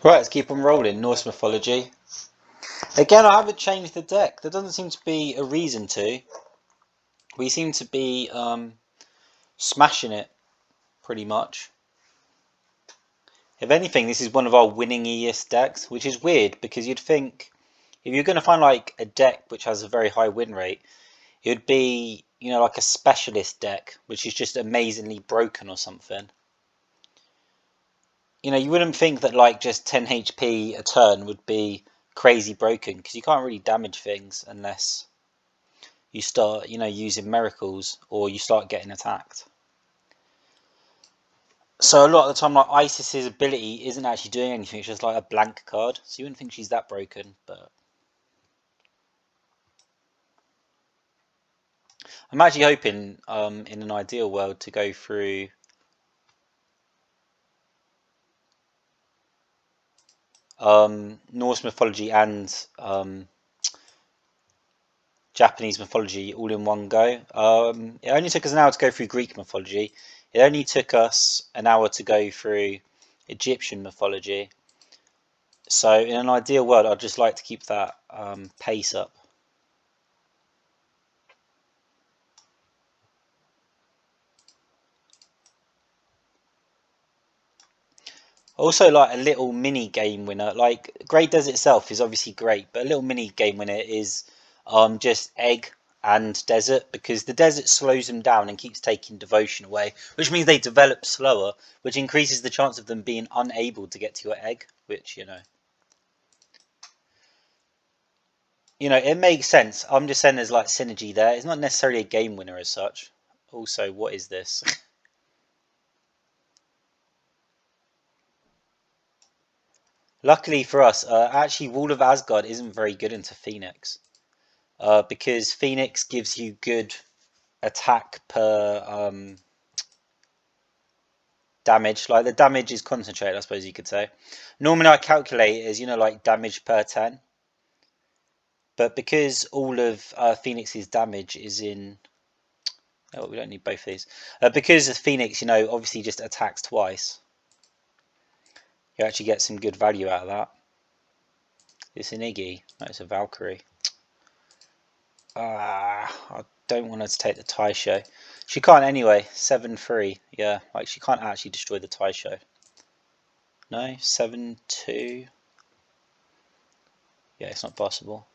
Right, let's keep on rolling. Norse mythology. Again, I haven't changed the deck. There doesn't seem to be a reason to. We seem to be smashing it pretty much. If anything, this is one of our winningest decks, which is weird because you'd think if you're going to find like a deck which has a very high win rate, it would be, like a specialist deck, which is just amazingly broken or something. You wouldn't think that like just 10 HP a turn would be crazy broken because you can't really damage things unless you start, using miracles or you start getting attacked. So a lot of the time, like Isis's ability isn't actually doing anything; it's just like a blank card. So you wouldn't think she's that broken, but I'm actually hoping, in an ideal world, to go through Norse mythology and Japanese mythology all in one go. It only took us an hour to go through Greek mythology. It only took us an hour to go through Egyptian mythology. So in an ideal world, I'd just like to keep that pace up. Also, like a little mini game winner, like Great Desert itself is obviously great, but a little mini game winner is just egg and desert because the desert slows them down and keeps taking devotion away, which means they develop slower, which increases the chance of them being unable to get to your egg, which it makes sense. I'm just saying there's like synergy there. It's not necessarily a game winner as such. Also, what is this? Luckily for us, actually, Wall of Asgard isn't very good into Phoenix. Because Phoenix gives you good attack per damage. Like the damage is concentrated, I suppose you could say. Normally I calculate it as, like damage per 10. But because all of Phoenix's damage is in... Oh, we don't need both of these. Because the Phoenix, obviously just attacks twice. You actually get some good value out of that. It's an Iggy. No, it's a Valkyrie. I don't want her to take the Taisho. She can't anyway. 7-3. Yeah, like she can't actually destroy the Taisho. No, 7-2. Yeah, it's not possible.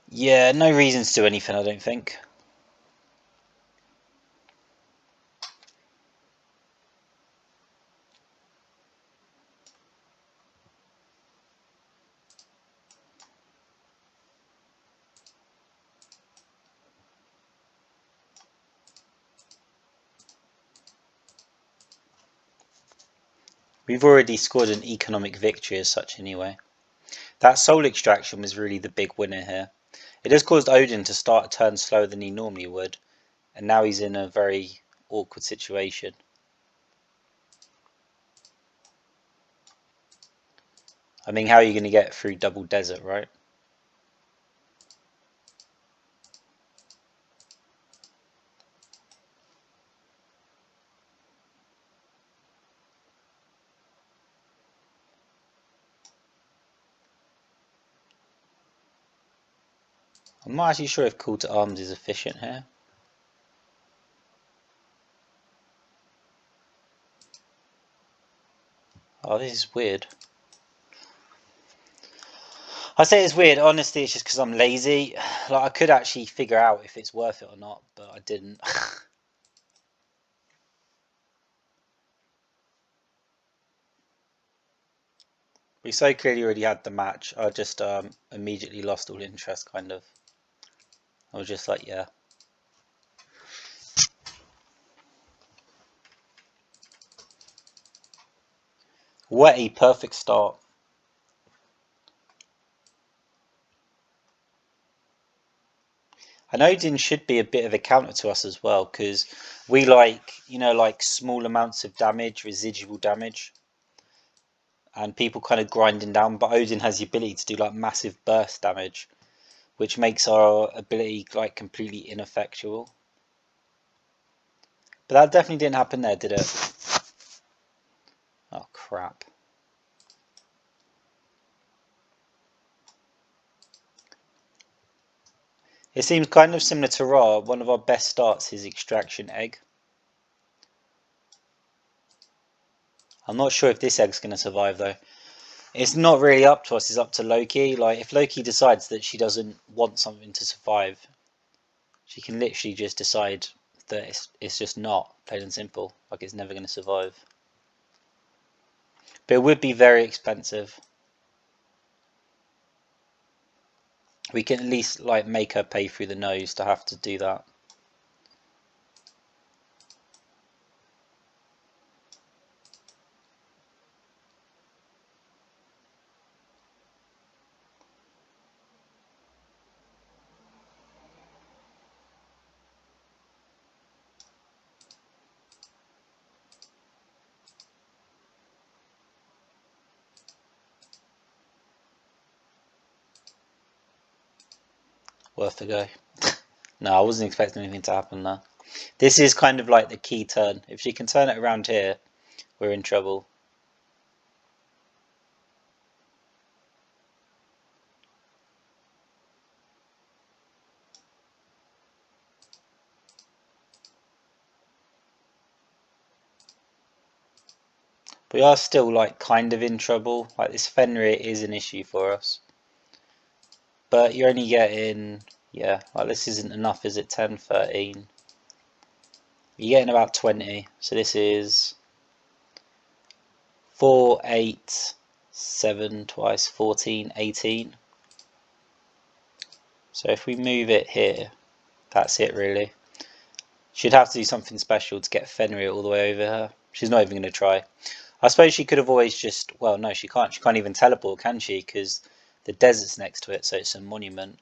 Yeah, no reason to do anything, I don't think. We've already scored an economic victory as such anyway. That soul extraction was really the big winner here. It has caused Odin to start a turn slower than he normally would, and now he's in a very awkward situation. I mean, how are you going to get through double desert, right? I'm not actually sure if call to arms is efficient here. Oh, this is weird. I say it's weird, honestly, it's just because I'm lazy. Like, I could actually figure out if it's worth it or not, but I didn't. We so clearly already had the match. I just immediately lost all interest, kind of. I was just like, yeah. What a perfect start. And Odin should be a bit of a counter to us as well, because we like small amounts of damage, residual damage, and people kind of grinding down. But Odin has the ability to do like massive burst damage, which makes our ability like completely ineffectual. But that definitely didn't happen there, did it? Oh, crap. It seems kind of similar to Ra. One of our best starts is Extraction Egg. I'm not sure if this egg's going to survive, though. It's not really up to us, it's up to Loki. Like, if Loki decides that she doesn't want something to survive, she can literally just decide that it's just not, plain and simple. Like, it's never going to survive. But it would be very expensive. We can at least, like, make her pay through the nose to have to do that. Worth a go. No, I wasn't expecting anything to happen there. This is kind of like the key turn. If she can turn it around here, we're in trouble. We are still, like, kind of in trouble. Like, this Fenrir is an issue for us. But you're only getting, yeah, like, this isn't enough, is it? 10, 13. You're getting about 20. So this is 4, 8, 7 twice, 14, 18. So if we move it here, that's it, really. She'd have to do something special to get Fenrir all the way over her. She's not even going to try. I suppose she could have always just, well, no, she can't. She can't even teleport, can she? Because the desert's next to it, so it's a monument.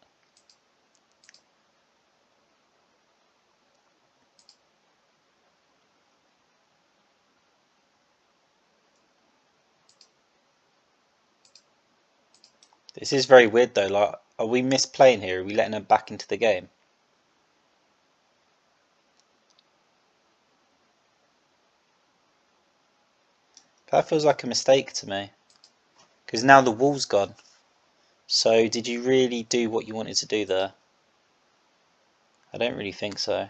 This is very weird, though. Like, are we misplaying here? Are we letting her back into the game? That feels like a mistake to me. Because now the wall's gone. So, did you really do what you wanted to do there? I don't really think so.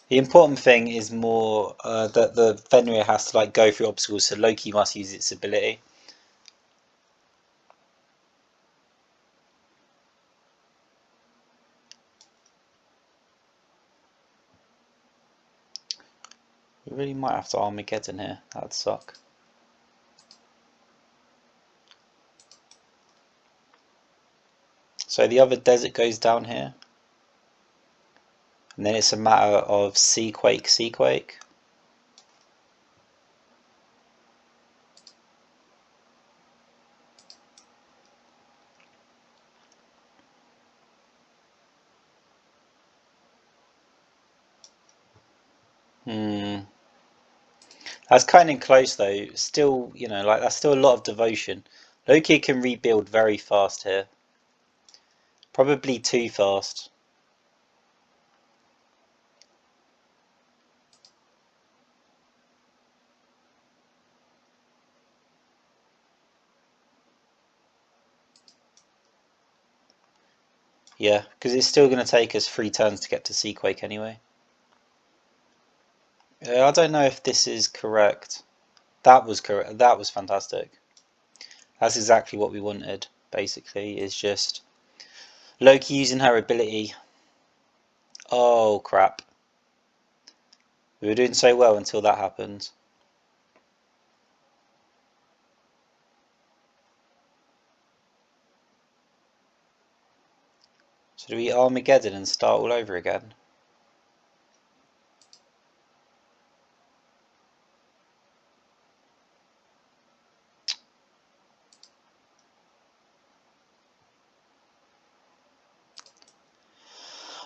The important thing is more that the Fenrir has to, like, go through obstacles, so Loki must use its ability. We really might have to Armageddon here. That'd suck. So the other desert goes down here. And then it's a matter of Seaquake, Seaquake. That's kind of close, though. Still, you know, like, that's still a lot of devotion. Loki can rebuild very fast here. Probably too fast. Yeah, because it's still going to take us 3 turns to get to Seaquake anyway. I don't know if this is correct. That was correct. That was fantastic. That's exactly what we wanted, basically, is just Loki using her ability. Oh, crap. We were doing so well until that happened. So do we Armageddon and start all over again?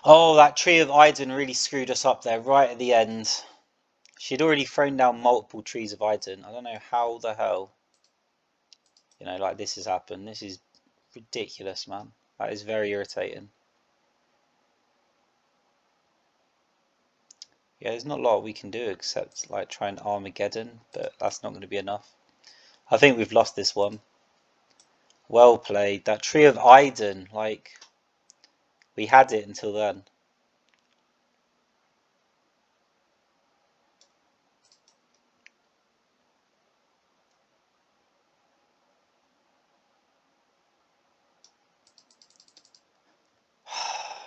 Oh, that tree of Iden really screwed us up there right at the end. She'd already thrown down multiple trees of Iden. I don't know how the hell, like this has happened. This is ridiculous, man. That is very irritating. Yeah, there's not a lot we can do except like try and Armageddon, but that's not going to be enough. I think we've lost this one. Well played. That tree of Iden, like, we had it until then.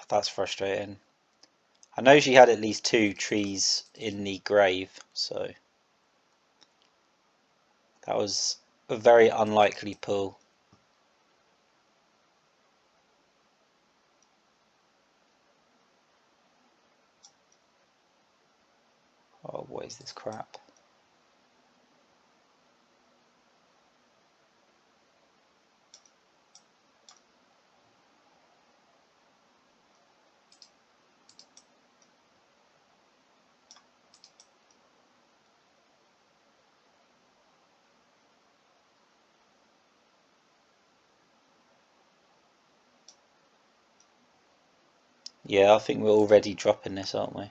That's frustrating. I know she had at least 2 trees in the grave, so that was a very unlikely pull. Oh, what is this crap? Yeah, I think we're already dropping this, aren't we?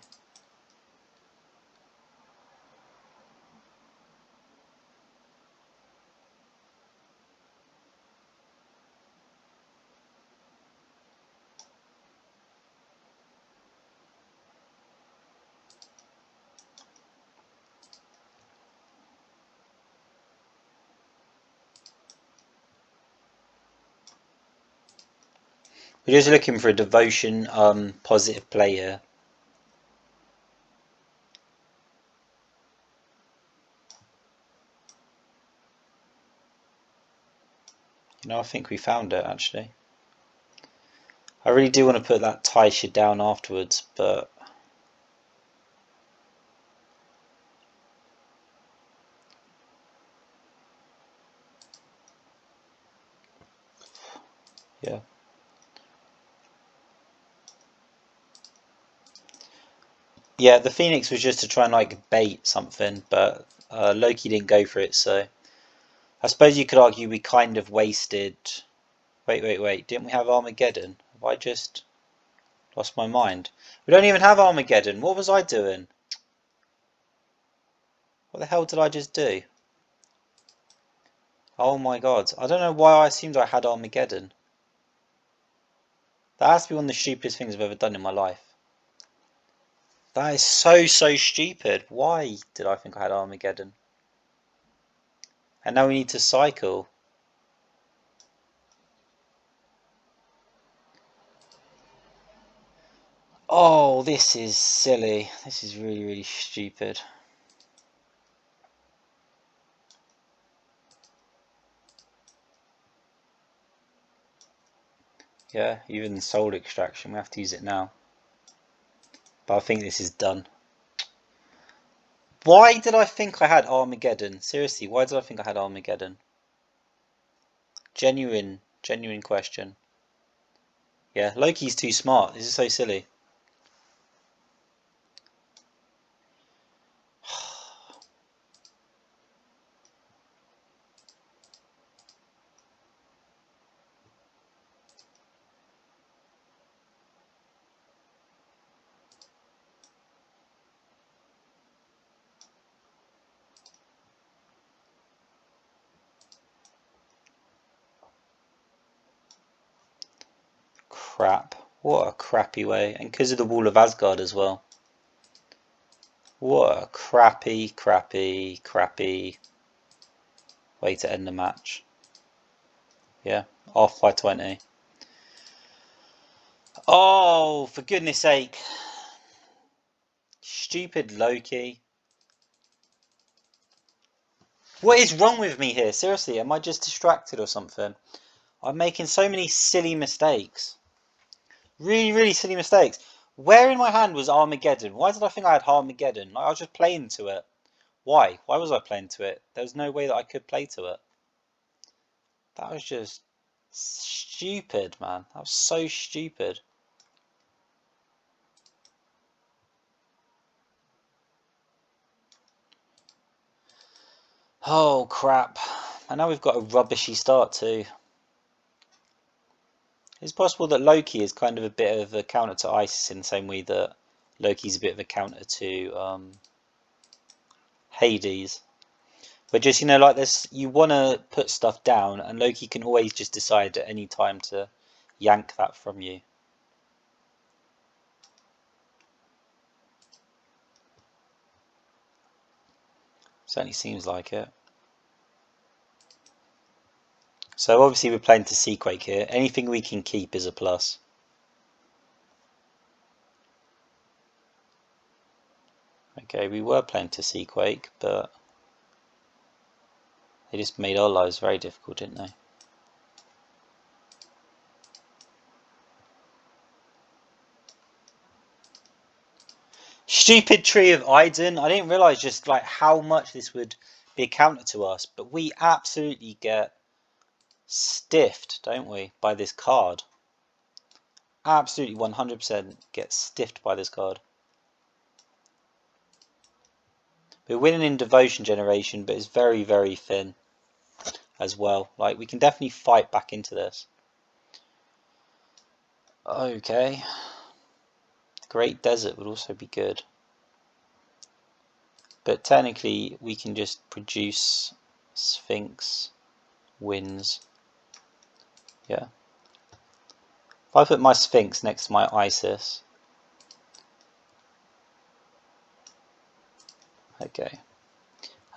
We're just looking for a devotion, positive play here. I think we found it, actually. I really do want to put that Taisha down afterwards, but yeah. Yeah, the Phoenix was just to try and like bait something, but Loki didn't go for it, so I suppose you could argue we kind of wasted. Wait. Didn't we have Armageddon? Have I just lost my mind? We don't even have Armageddon. What was I doing? What the hell did I just do? Oh my god. I don't know why I assumed I had Armageddon. That has to be one of the stupidest things I've ever done in my life. That is so stupid. Why did I think I had Armageddon? And now we need to cycle. Oh, this is silly. This is really stupid. Yeah, even soul extraction, we have to use it now. But I think this is done. Why did I think I had Armageddon? Seriously, why did I think I had Armageddon? Genuine question. Yeah, Loki's too smart. This is so silly. Crap. What a crappy way. And because of the Wall of Asgard as well. What a crappy way to end the match. Yeah, off by 20. Oh, for goodness sake. Stupid Loki. What is wrong with me here? Seriously, am I just distracted or something? I'm making so many silly mistakes. Really, really silly mistakes. Where in my hand was Armageddon? Why did I think I had Armageddon? Like, I was just playing to it. Why? Why was I playing to it? There was no way that I could play to it. That was just stupid, man. That was so stupid. Oh, crap. And now we've got a rubbishy start too. It's possible that Loki is kind of a bit of a counter to Isis in the same way that Loki's a bit of a counter to Hades. But just, like this, you want to put stuff down, and Loki can always just decide at any time to yank that from you. Certainly seems like it. So obviously we're playing to Seaquake here. Anything we can keep is a plus. Okay, we were playing to Seaquake, but they just made our lives very difficult, didn't they? Stupid Tree of Iden. I didn't realise just like how much this would be a counter to us, but we absolutely get stiffed, don't we, by this card. Absolutely 100% get stiffed by this card. We're winning in Devotion Generation, but it's very, very thin as well. Like, we can definitely fight back into this. Okay. Great Desert would also be good. But technically, we can just produce Sphinx wins. Yeah. If I put my Sphinx next to my Isis. Okay.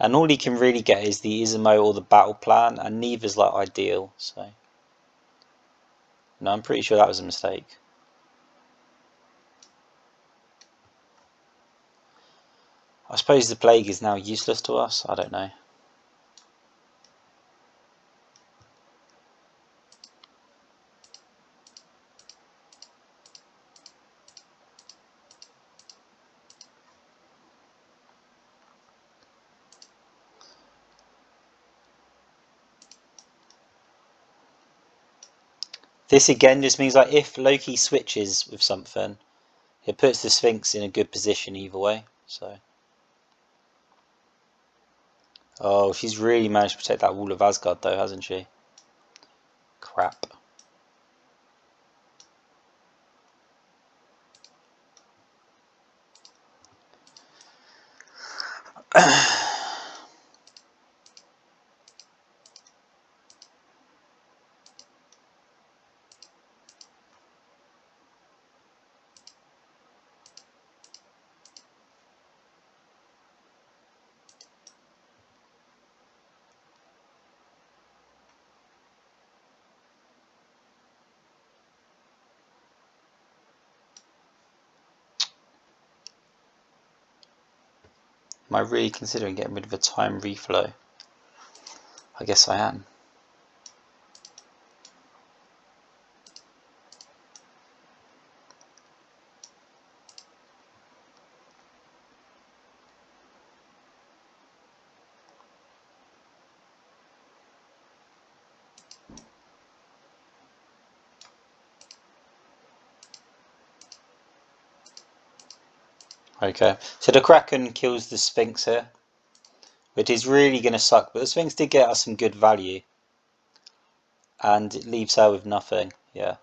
And all he can really get is the Izumo or the battle plan, and neither's like ideal, so. No, I'm pretty sure that was a mistake. I suppose the plague is now useless to us, I don't know. This again just means like if Loki switches with something, it puts the Sphinx in a good position either way. So, oh, she's really managed to protect that wall of Asgard though, hasn't she? Crap. Am I really considering getting rid of a time reflow? I guess I am. Okay, so the Kraken kills the Sphinx here, which is really going to suck, but the Sphinx did get us some good value. And it leaves her with nothing, yeah.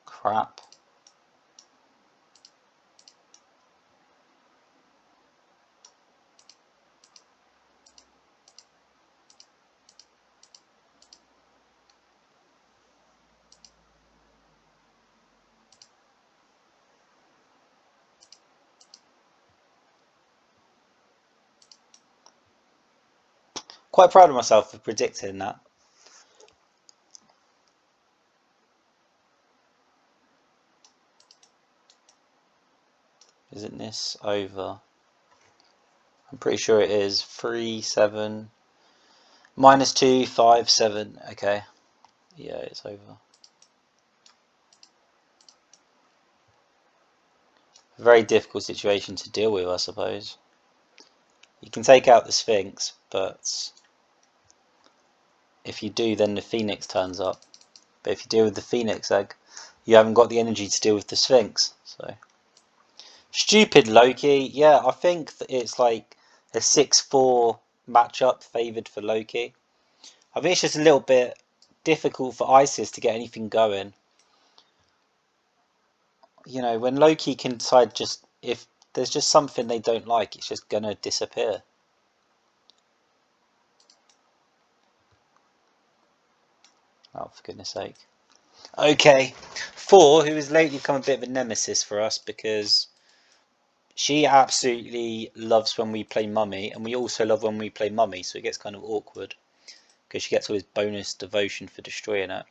Crap. Quite proud of myself for predicting that. Isn't this over? I'm pretty sure it is. 3, 7, -2, 5, 7. Okay. Yeah, it's over. A very difficult situation to deal with, I suppose. You can take out the Sphinx, but if you do, then the Phoenix turns up. But if you deal with the Phoenix egg, you haven't got the energy to deal with the Sphinx. So stupid Loki. Yeah, I think that it's like a 6-4 matchup favoured for Loki. I think it's just a little bit difficult for Isis to get anything going. You know, when Loki can decide just if there's just something they don't like, it's just gonna disappear. Oh, for goodness sake. Okay, 4, who has lately become a bit of a nemesis for us because she absolutely loves when we play Mummy, and we also love when we play Mummy, so it gets kind of awkward because she gets all this bonus devotion for destroying it.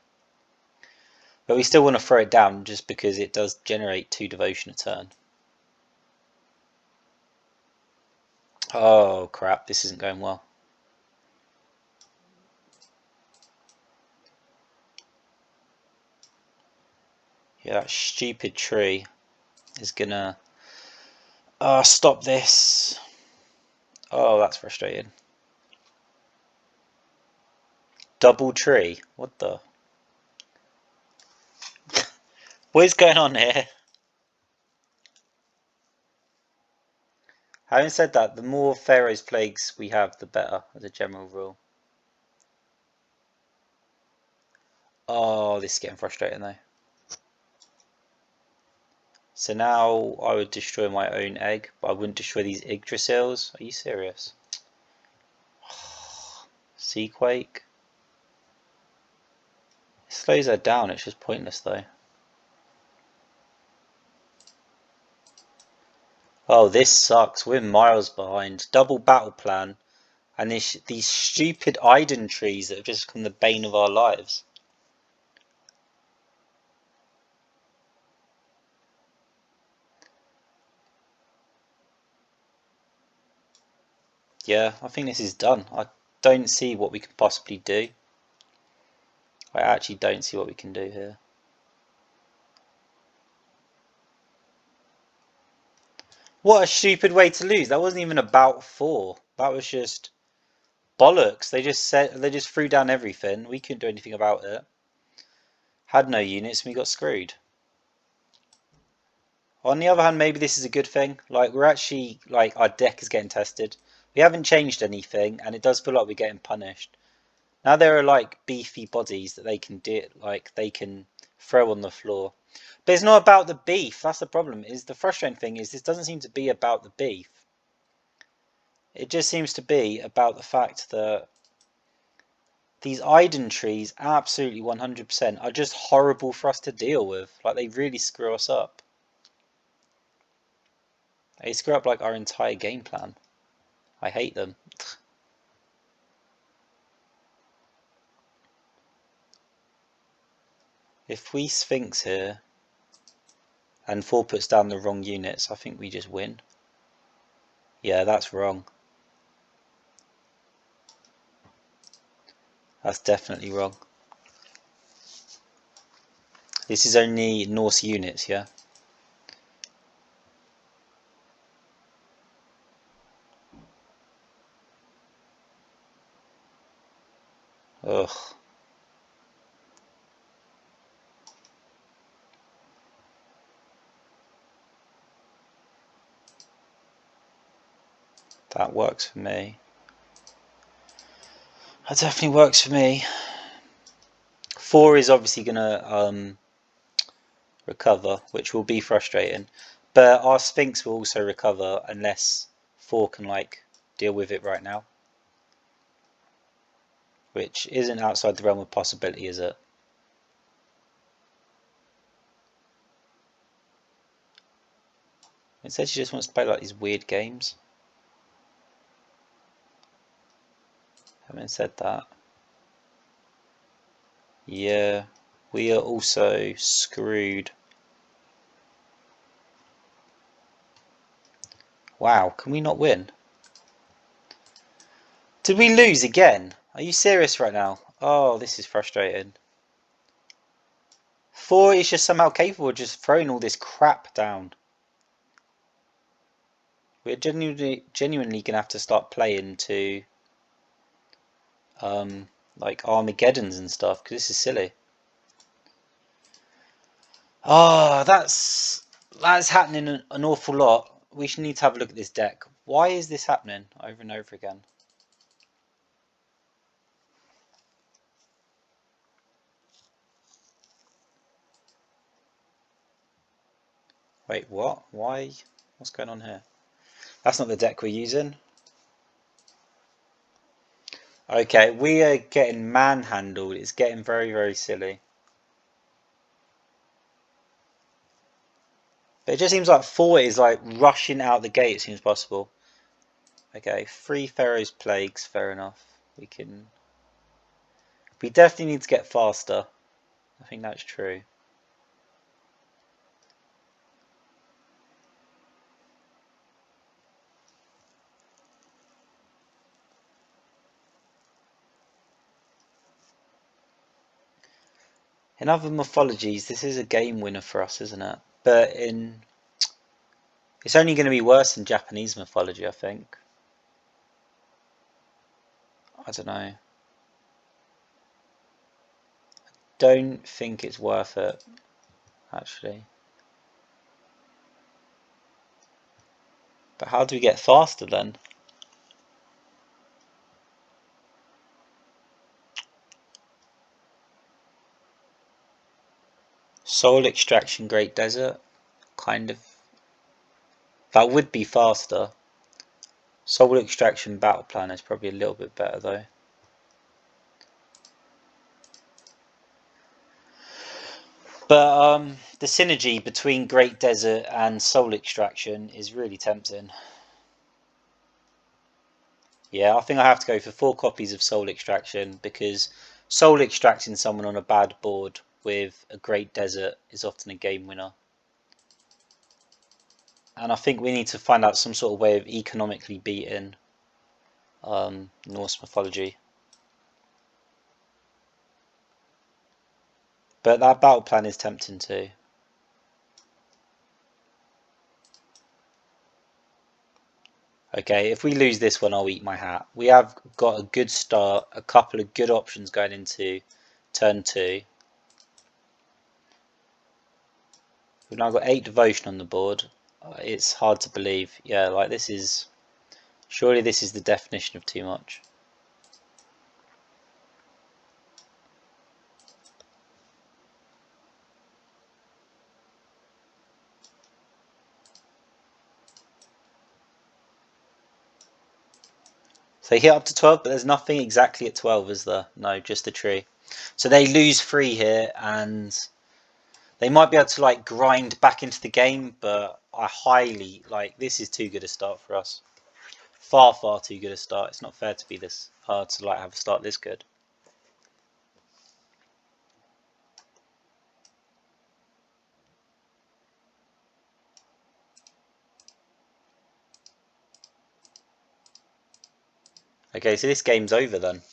But we still want to throw it down just because it does generate 2 devotion a turn. Oh crap, this isn't going well. Yeah, that stupid tree is gonna stop this. Oh, that's frustrating. Double tree? What the? What is going on here? Having said that, the more Pharaoh's plagues we have, the better, as a general rule. Oh, this is getting frustrating though. So now I would destroy my own egg, but I wouldn't destroy these Yggdrasils. Are you serious? Seaquake? It slows her down, it's just pointless though. Oh, this sucks. We're miles behind. Double battle plan. And these stupid Iden trees that have just become the bane of our lives. Yeah, I think this is done. I don't see what we can possibly do. I actually don't see what we can do here. What a stupid way to lose. That wasn't even about 4. That was just bollocks. They just threw down everything. We couldn't do anything about it. Had no units and we got screwed. On the other hand, maybe this is a good thing. Like, we're actually, like, our deck is getting tested. We haven't changed anything, and it does feel like we're getting punished. Now there are, like, beefy bodies that they can do, like, they can throw on the floor. But it's not about the beef. That's the problem. Is the frustrating thing is this doesn't seem to be about the beef. It just seems to be about the fact that these Iden trees, absolutely 100%, are just horrible for us to deal with. Like, they really screw us up. They screw up, like, our entire game plan. I hate them. If we Sphinx here and 4 puts down the wrong units, I think we just win. Yeah, that's wrong. That's definitely wrong. This is only Norse units, yeah? Ugh. That works for me. That definitely works for me. 4 is obviously gonna recover, which will be frustrating. But our Sphinx will also recover unless 4 can, like, deal with it right now. Which isn't outside the realm of possibility, is it? It says she just wants to play like these weird games. Having said that, yeah, we are also screwed. Wow, can we not win? Did we lose again? Are you serious right now? Oh, this is frustrating. 4 is just somehow capable of just throwing all this crap down. We're genuinely gonna have to start playing to like Armageddons and stuff, because this is silly. Oh, that's happening an awful lot. We should need to have a look at this deck. Why is this happening over and over again? Wait, what? Why? What's going on here? That's not the deck we're using. Okay, we are getting manhandled. It's getting very, very silly. But it just seems like 4 is like rushing out the gate as soon as possible. Okay, 3 Pharaoh's Plagues, fair enough. We definitely need to get faster. I think that's true. In other mythologies, this is a game winner for us, isn't it? But it's only going to be worse in Japanese mythology, I think. I don't know. Don't think it's worth it, actually. But how do we get faster then? Soul Extraction, Great Desert, kind of. That would be faster. Soul Extraction, Battle Plan is probably a little bit better though. But the synergy between Great Desert and Soul Extraction is really tempting. Yeah, I think I have to go for 4 copies of Soul Extraction, because Soul Extracting someone on a bad board with a Great Desert is often a game winner. And I think we need to find out some sort of way of economically beating Norse mythology. But that battle plan is tempting too. Okay, if we lose this one, I'll eat my hat. We have got a good start, a couple of good options going into turn 2. We've now got 8 devotion on the board. It's hard to believe. Yeah, like this is... Surely this is the definition of too much. So they hit up to 12, but there's nothing exactly at 12, is there? No, just a tree. So they lose 3 here, and they might be able to like grind back into the game, but I highly like this is too good a start for us. Far, far too good a start. It's not fair to be this hard to like have a start this good. Okay, so this game's over then.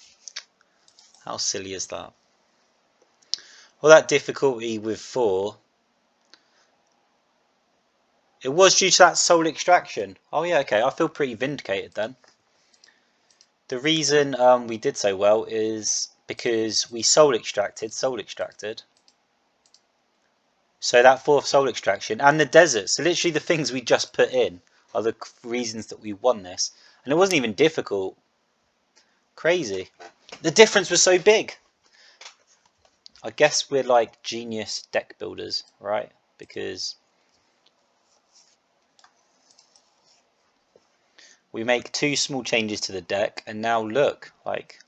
How silly is that? Well, that difficulty with 4, it was due to that soul extraction. Oh yeah, okay, I feel pretty vindicated then. The reason we did so well is because we soul extracted. So that 4th soul extraction and the desert. So literally the things we just put in are the reasons that we won this. And it wasn't even difficult. Crazy. The difference was so big. I guess we're like genius deck builders, right? Because we make 2 small changes to the deck, and now look, like,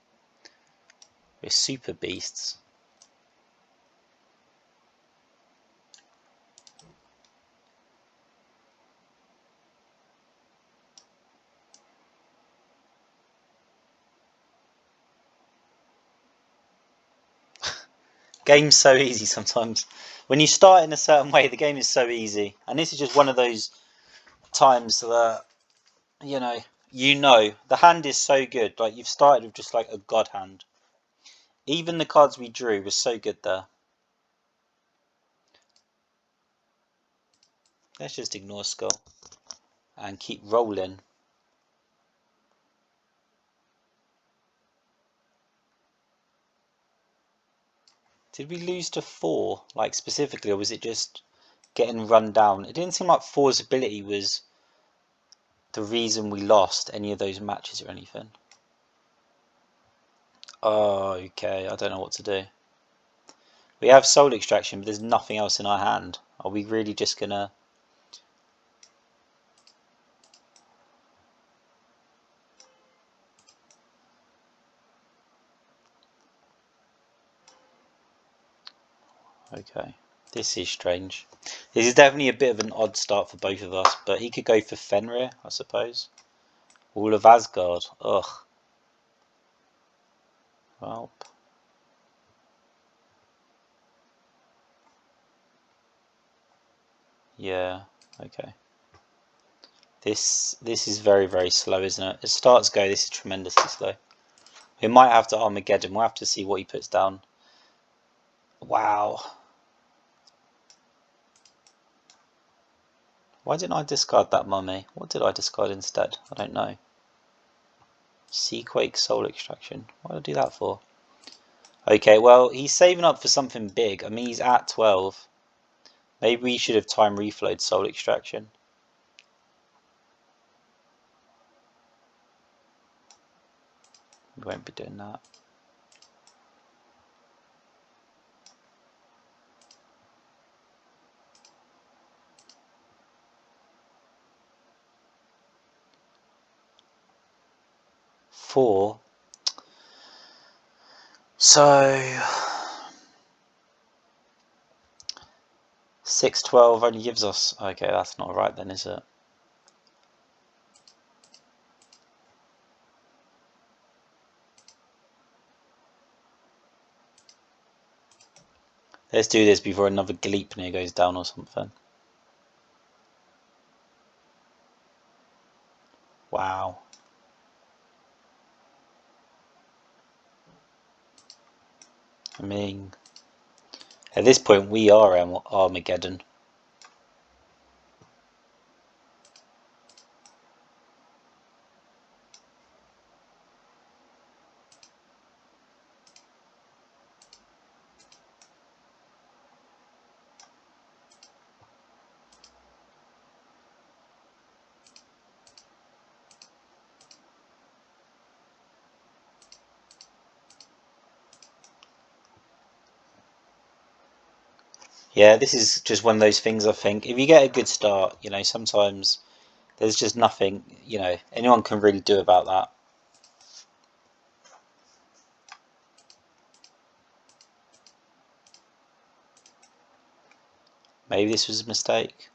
we're super beasts. Game's so easy sometimes. When you start in a certain way, the game is so easy. And this is just one of those times that, the hand is so good. Like, you've started with just like a god hand. Even the cards we drew were so good there. Let's just ignore Skull and keep rolling. Did we lose to 4, like specifically, or was it just getting run down? It didn't seem like 4's ability was the reason we lost any of those matches or anything. Oh, okay, I don't know what to do. We have Soul Extraction, but there's nothing else in our hand. Are we really just gonna... Okay, this is strange. This is definitely a bit of an odd start for both of us, but he could go for Fenrir, I suppose. All of Asgard, ugh. Well... yeah, okay. This is very, very slow, isn't it? As starts go, this is tremendously slow. We might have to Armageddon. We'll have to see what he puts down. Wow. Why didn't I discard that mummy? What did I discard instead? I don't know. Seaquake Soul Extraction. What did I do that for? Okay, well, he's saving up for something big. I mean, he's at 12. Maybe we should have time reflowed Soul Extraction. We won't be doing that. Four. So 612 only gives us... okay, that's not right then, is it? Let's do this before another Gleipnir goes down or something. Wow. I mean, at this point we are Armageddon. Yeah, this is just one of those things, I think. If you get a good start, sometimes there's just nothing, anyone can really do about that. Maybe this was a mistake.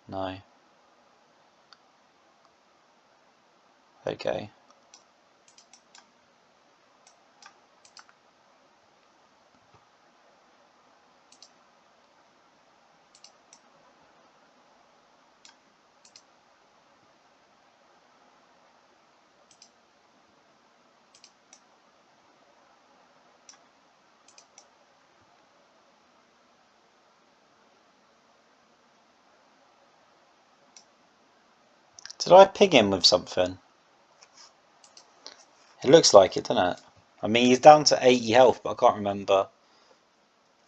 No. Okay. Did I ping him with something? It looks like it, doesn't it? I mean, he's down to 80 health, but I can't remember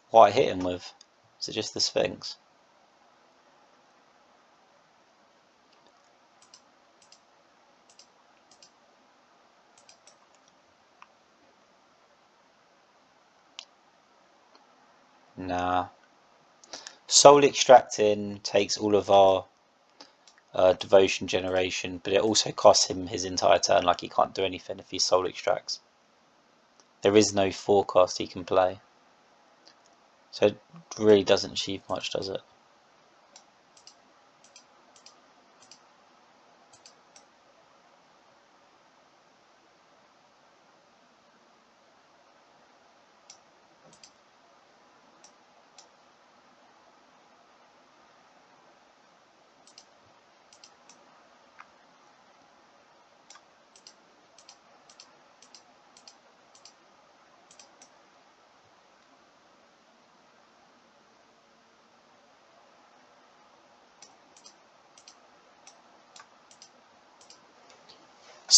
what I hit him with. Is it just the Sphinx? Nah. Soul Extracting takes all of our devotion generation, but it also costs him his entire turn. Like, he can't do anything if he Soul Extracts. There is no forecast he can play. So it really doesn't achieve much, does it?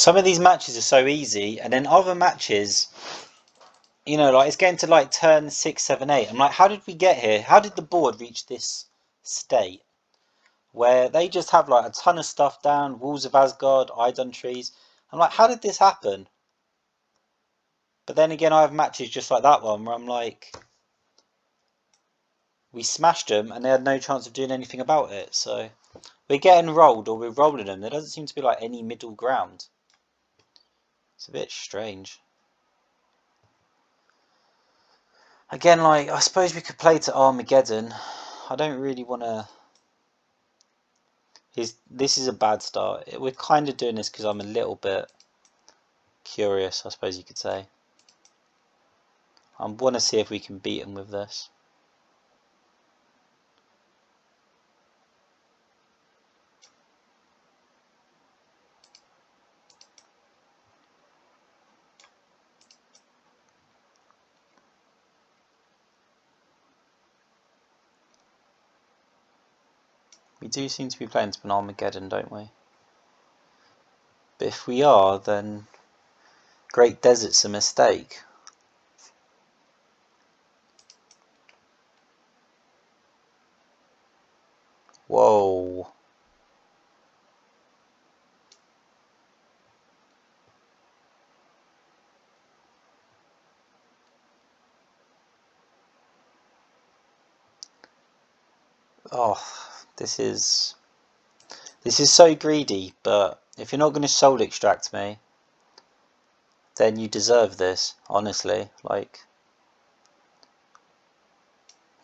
Some of these matches are so easy, and then other matches, you know, like it's getting to like turn 6, 7, 8. I'm like, how did we get here? How did the board reach this state where they just have like a ton of stuff down, Walls of Asgard, Idun trees? I'm like, how did this happen? But then again, I have matches just like that one where I'm like, we smashed them and they had no chance of doing anything about it. So we're getting rolled or we're rolling them. There doesn't seem to be like any middle ground. It's a bit strange. Again, like, I suppose we could play to Armageddon. I don't really want to... This is a bad start. We're kind of doing this because I'm a little bit curious, I suppose you could say. I want to see if we can beat him with this. We do seem to be playing to an Armageddon, don't we? But if we are, then Great Desert's a mistake. Whoa. Oh, this is so greedy, but if you're not going to soul extract me, then you deserve this, honestly. Like,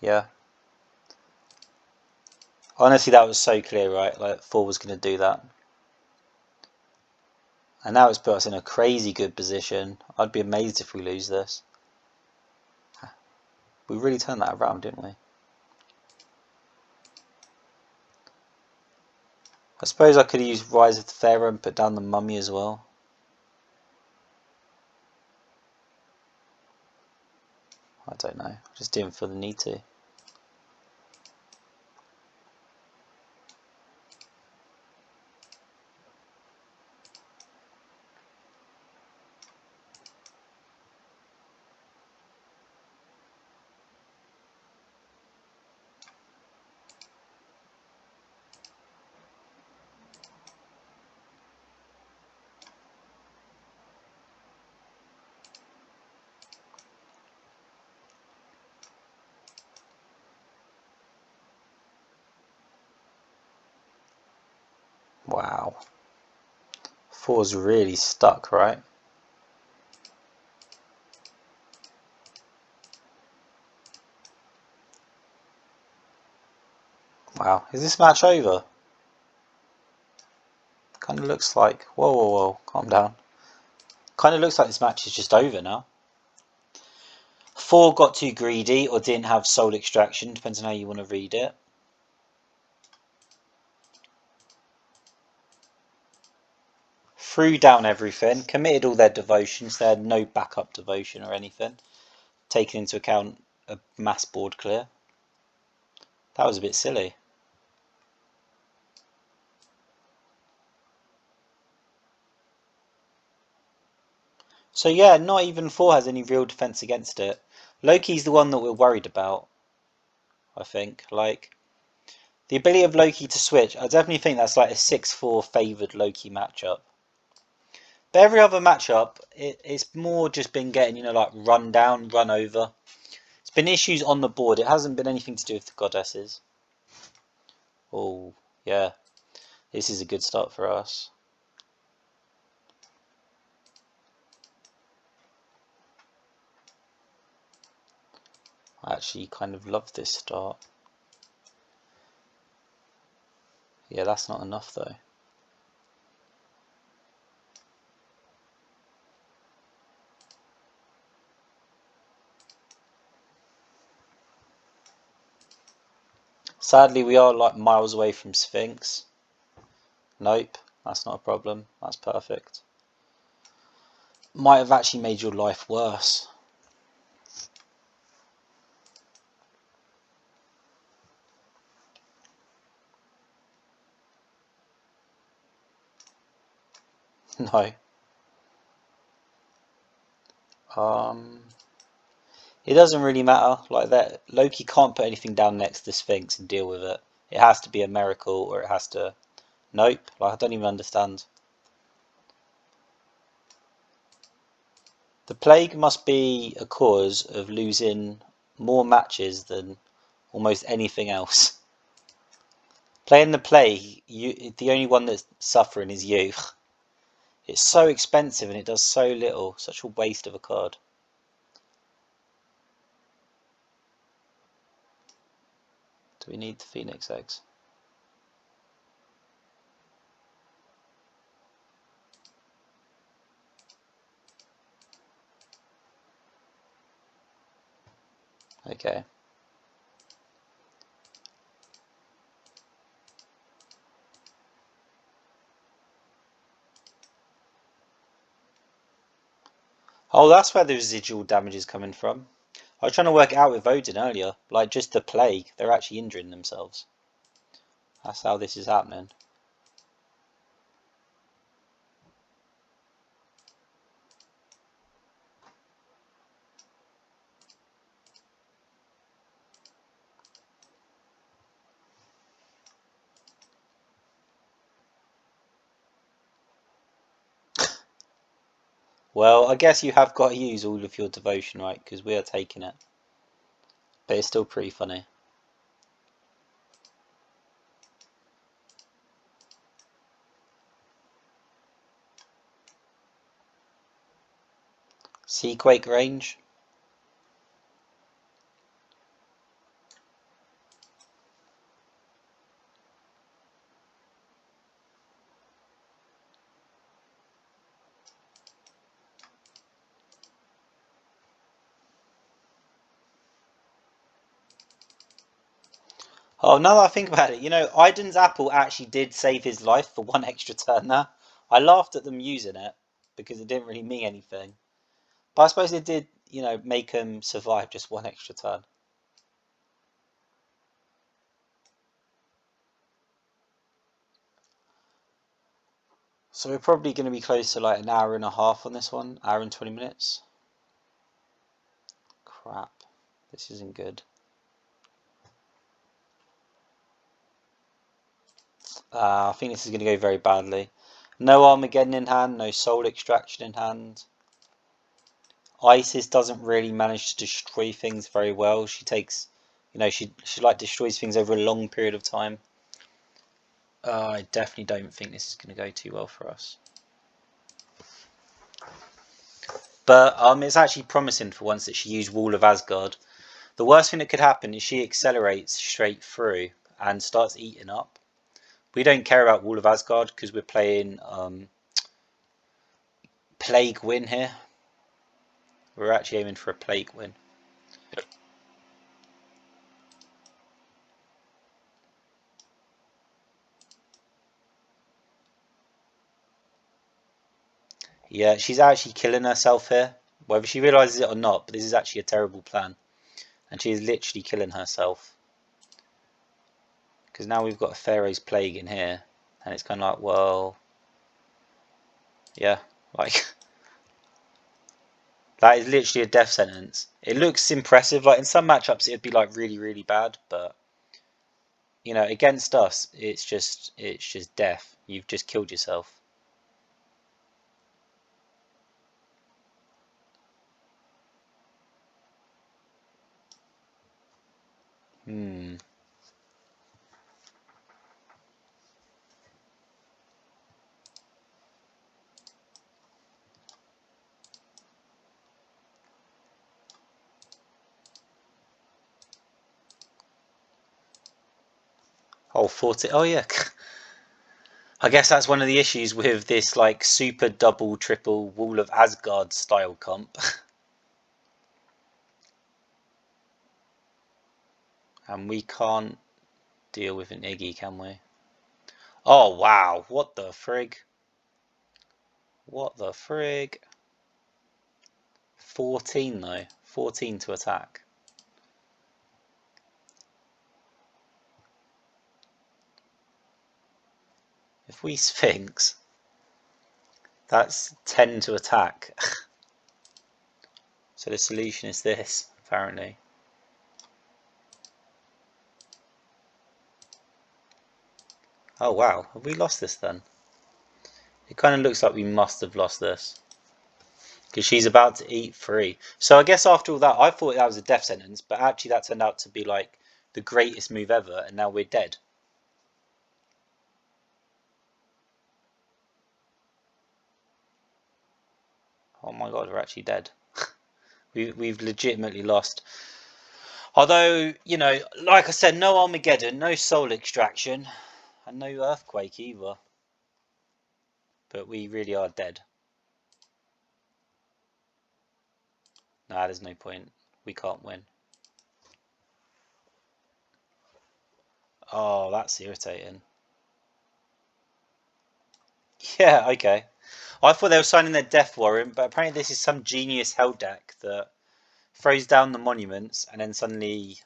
yeah. Honestly, that was so clear, right? Like, 4 was going to do that. And now it's put us in a crazy good position. I'd be amazed if we lose this. We really turned that around, didn't we? I suppose I could have used Rise of the Pharaoh and put down the Mummy as well. I don't know. Just didn't feel the need to. Wow. 4's really stuck, right? Wow. Is this match over? Kind of looks like... Whoa, whoa, whoa. Calm down. Kind of looks like this match is just over now. 4 got too greedy or didn't have soul extraction, depends on how you want to read it. Threw down everything, committed all their devotions, they had no backup devotion or anything, taking into account a mass board clear. That was a bit silly. So yeah, not even 4 has any real defense against it. Loki's the one that we're worried about, I think. Like, the ability of Loki to switch, I definitely think that's like a 6-4 favoured Loki matchup. But every other matchup, it's more just been getting, you know, like run down, run over. It's been issues on the board. It hasn't been anything to do with the goddesses. Oh, yeah. This is a good start for us. I actually kind of love this start. Yeah, that's not enough though. Sadly, we are like miles away from Sphinx. Nope, that's not a problem. That's perfect. Might have actually made your life worse. No. It doesn't really matter like that. Loki can't put anything down next to the Sphinx and deal with it. It has to be a miracle, or it has to. Nope. Like I don't even understand. The plague must be a cause of losing more matches than almost anything else. Playing the plague, the only one that's suffering is you. It's so expensive and it does so little. Such a waste of a card. Do we need the Phoenix eggs? Okay. Oh, that's where the residual damage is coming from. I was trying to work it out with Odin earlier. Like, just the plague. They're actually injuring themselves. That's how this is happening. Well, I guess you have got to use all of your devotion, right? Because we are taking it. But it's still pretty funny. Seaquake range. Oh, now that I think about it, Iden's apple actually did save his life for one extra turn there. I laughed at them using it because it didn't really mean anything. But I suppose it did, make him survive just one extra turn. So we're probably going to be close to like an hour and a half on this one, hour and 20 minutes. Crap, this isn't good. I think this is going to go very badly. No Armageddon in hand, no Soul Extraction in hand. Isis doesn't really manage to destroy things very well. She takes, she like destroys things over a long period of time. I definitely don't think this is going to go too well for us. But it's actually promising for once that she used Wall of Asgard. The worst thing that could happen is she accelerates straight through and starts eating up. We don't care about Wall of Asgard because we're playing Plague Win here. We're actually aiming for a Plague Win. Yeah, she's actually killing herself here. Whether she realises it or not, but this is actually a terrible plan. And she is literally killing herself. Because now we've got a Pharaoh's Plague in here. And it's kind of like, well... Yeah, like... that is literally a death sentence. It looks impressive. Like, in some matchups, it'd be, like, really, really bad. But, against us, it's just death. You've just killed yourself. Hmm. Oh, 40. Oh, yeah. I guess that's one of the issues with this, like, super double, triple Wall of Asgard style comp. And we can't deal with an Iggy, can we? Oh, wow. What the frig? What the frig? 14, though. 14 to attack. If we Sphinx, that's 10 to attack. So the solution is this, apparently. Oh wow, have we lost this then? It kind of looks like we must have lost this. Because she's about to eat 3. So I guess after all that, I thought that was a death sentence, but actually that turned out to be like the greatest move ever, and now we're dead. Oh my god, we're actually dead. We've legitimately lost. Although, you know, like I said, no Armageddon, no soul extraction, and no earthquake either. But we really are dead. Nah, there's no point. We can't win. Oh, that's irritating. Yeah, okay. I thought they were signing their death warrant, but apparently this is some genius hell deck that throws down the monuments and then suddenly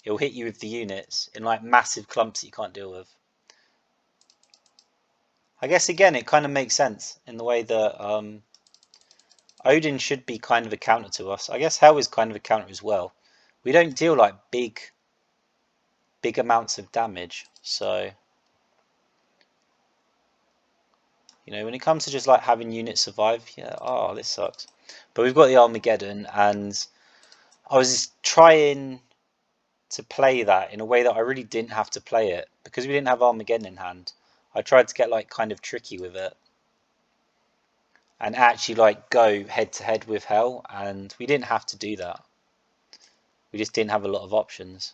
it'll hit you with the units in like massive clumps that you can't deal with. I guess again it kind of makes sense in the way that Odin should be kind of a counter to us. I guess Hell is kind of a counter as well. We don't deal like big amounts of damage, so you know when it comes to just like having units survive, yeah, oh this sucks. But we've got the Armageddon, and I was trying to play that in a way that I really didn't have to play it because we didn't have Armageddon in hand. I tried to get like kind of tricky with it and actually like go head to head with Hell, and we didn't have to do that. We just didn't have a lot of options.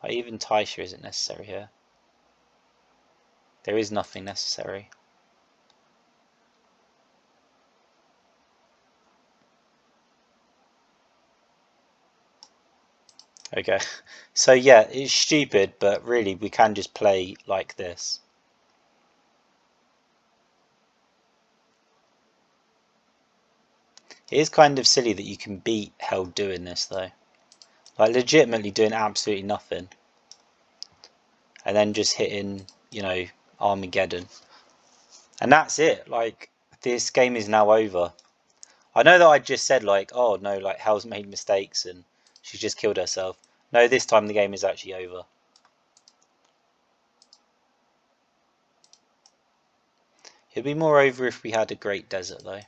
Like even Taisha isn't necessary here. There is nothing necessary. Okay, so yeah, it's stupid, but really we can just play like this. It is kind of silly that you can beat Hell doing this though. Like legitimately doing absolutely nothing. And then just hitting, you know, Armageddon. And that's it. Like, this game is now over. I know that I just said, like, oh no, like, Hell's made mistakes and she's just killed herself. No, this time the game is actually over. It'd be more over if we had a Great Desert, though.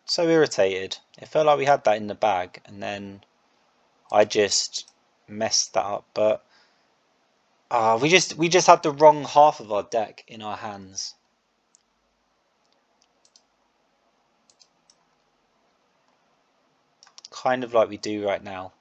So irritated. It felt like we had that in the bag, and then I just messed that up. But we just had the wrong half of our deck in our hands. Kind of like we do right now.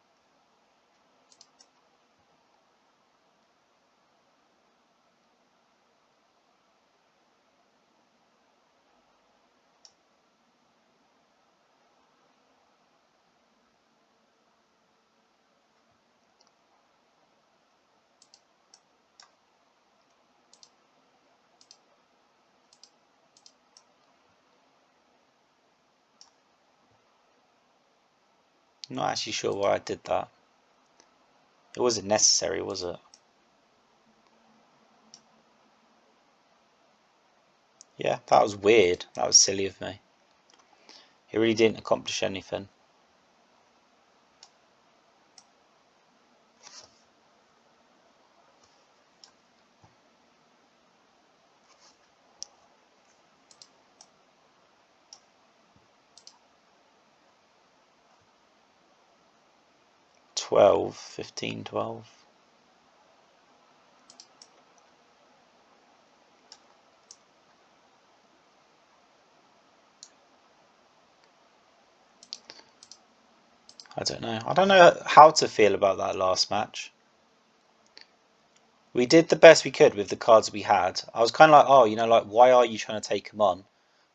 I'm not actually sure why I did that. It wasn't necessary, was it? Yeah, that was weird. That was silly of me. It really didn't accomplish anything. Twelve, 15, 12. I don't know. I don't know how to feel about that last match. We did the best we could with the cards we had. I was kind of like, oh, you know, like, why are you trying to take them on?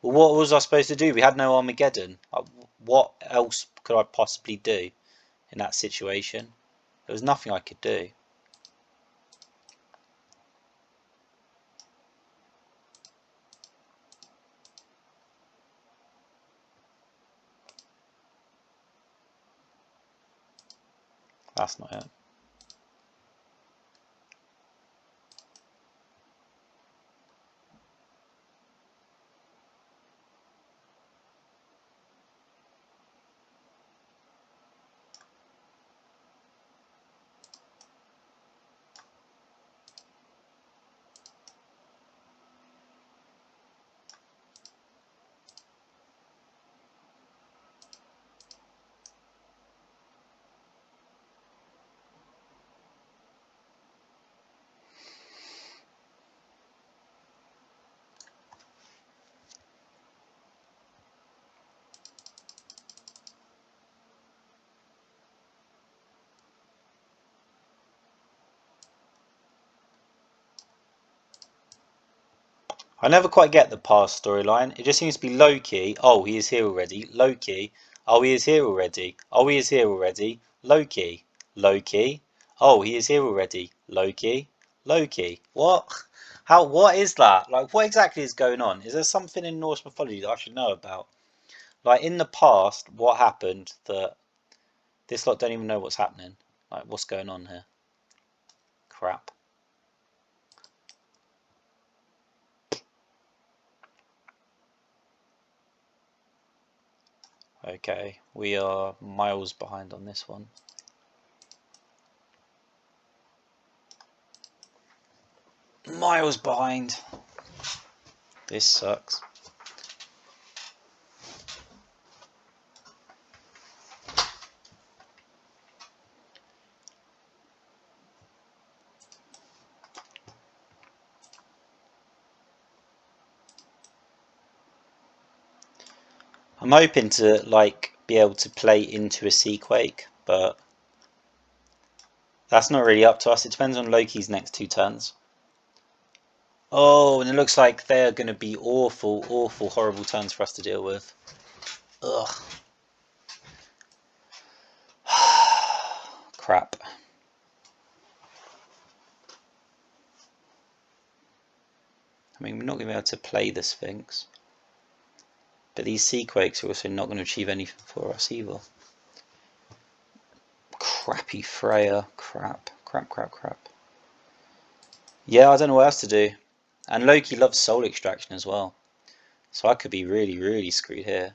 Well, what was I supposed to do? We had no Armageddon. Like, what else could I possibly do in that situation? There was nothing I could do. That's not it. I never quite get the past storyline. It just seems to be Loki. Oh, he is here already. Loki. Oh, he is here already. Oh, he is here already. Loki. Loki. Oh, he is here already. Loki. Loki. What? How? What is that? Like, what exactly is going on? Is there something in Norse mythology that I should know about? Like, in the past, what happened that this lot don't even know what's happening? Like, what's going on here? Crap. Okay, we are miles behind on this one. Miles behind. This sucks. I'm hoping to like be able to play into a Seaquake, but that's not really up to us. It depends on Loki's next 2 turns. Oh, and it looks like they're going to be awful, awful, horrible turns for us to deal with. Ugh. Crap. I mean, we're not going to be able to play the Sphinx. But these Seaquakes are also not going to achieve anything for us either. Crappy Freya. Crap. Crap, crap, crap. Yeah, I don't know what else to do. And Loki loves soul extraction as well. So I could be really, really screwed here.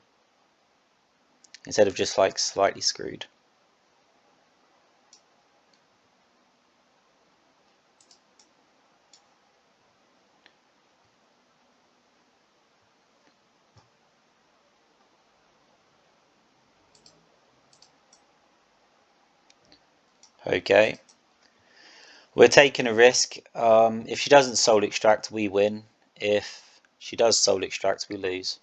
Instead of just like slightly screwed. Okay. We're taking a risk. If she doesn't soul extract, we win. If she does soul extract, we lose.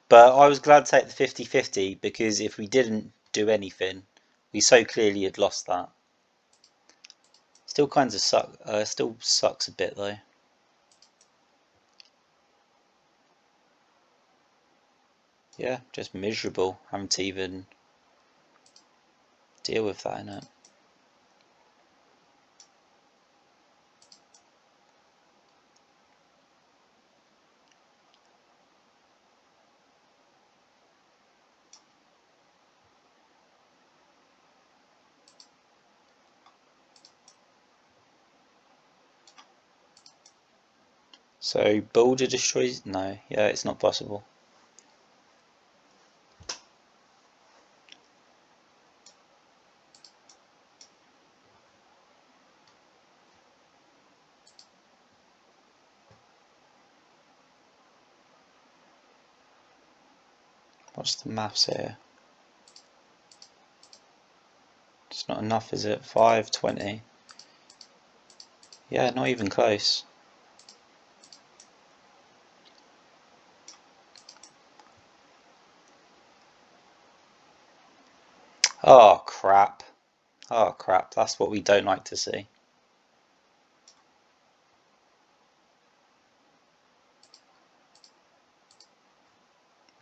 But I was glad to take the 50-50 because if we didn't do anything, we so clearly had lost that. Still kinds of suck. Still sucks a bit though. Yeah, just miserable. Having to even deal with that, innit? So Boulder destroys. No, yeah, it's not possible. What's the maths here? It's not enough, is it? 520. Yeah, not even close. Oh crap. Oh crap. That's what we don't like to see.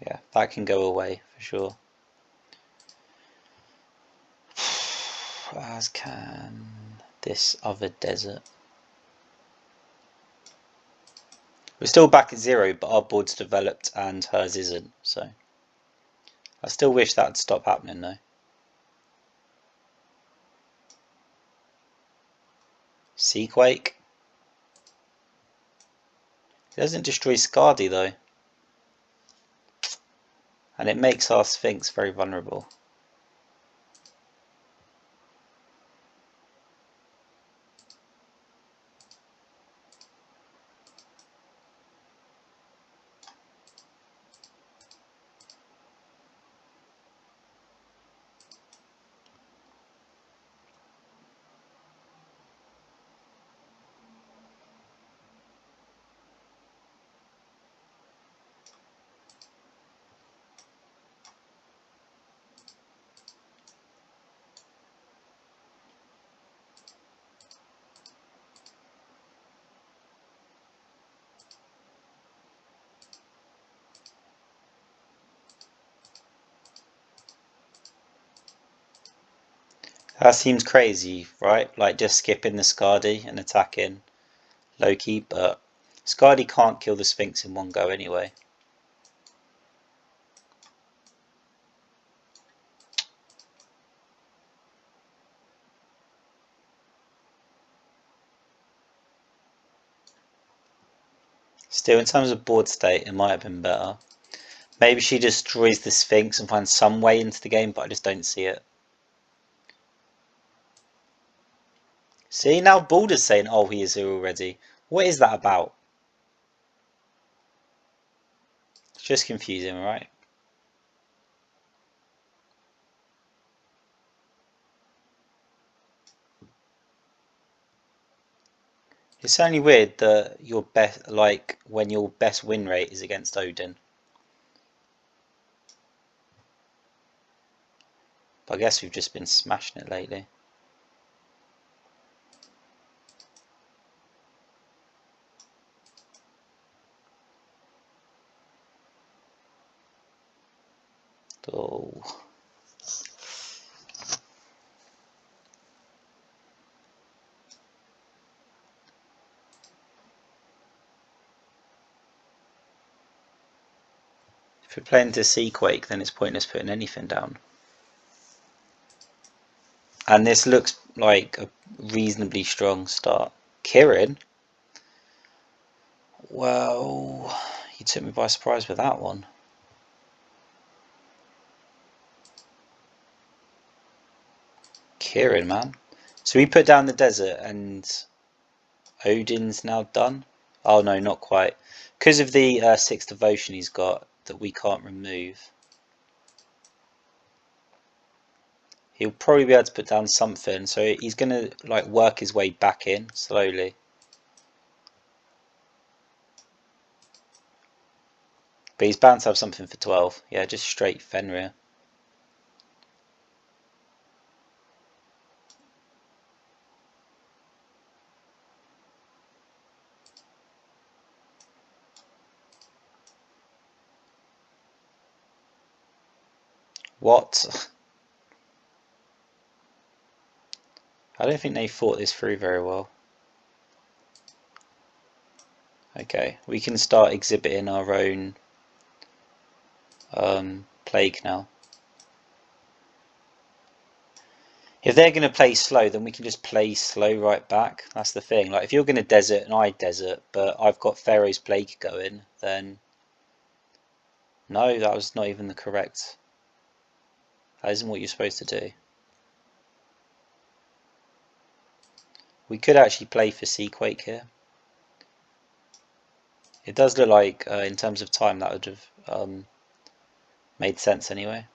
Yeah, that can go away for sure. As can this other desert. We're still back at 0, but our board's developed and hers isn't, so I still wish that would stop happening though. Seaquake. It doesn't destroy Skadi though. And it makes our Sphinx very vulnerable. That seems crazy, right? Like just skipping the Skadi and attacking Loki, but Skadi can't kill the Sphinx in one go anyway. Still, in terms of board state, it might have been better. Maybe she destroys the Sphinx and finds some way into the game, but I just don't see it. See, now Balder's saying, oh, he is here already. What is that about? It's just confusing, right? It's certainly weird that your best, like, when your best win rate is against Odin. But I guess we've just been smashing it lately. Oh. If we're playing to Seaquake, then it's pointless putting anything down. And this looks like a reasonably strong start. Kirin? Well, you took me by surprise with that one. Kirin, man. So we put down the desert and Odin's now done? Oh no, not quite. Because of the 6 devotion he's got that we can't remove. He'll probably be able to put down something, so he's going to like work his way back in slowly. But he's bound to have something for 12. Yeah, just straight Fenrir. What? I don't think they thought this through very well. Okay, we can start exhibiting our own plague now. If they're going to play slow, then we can just play slow right back. That's the thing. Like, if you're going to desert and I desert, but I've got Pharaoh's Plague going, then... No, that was not even the correct... That isn't what you're supposed to do. We could actually play for Seaquake here. It does look like, in terms of time, that would have made sense anyway.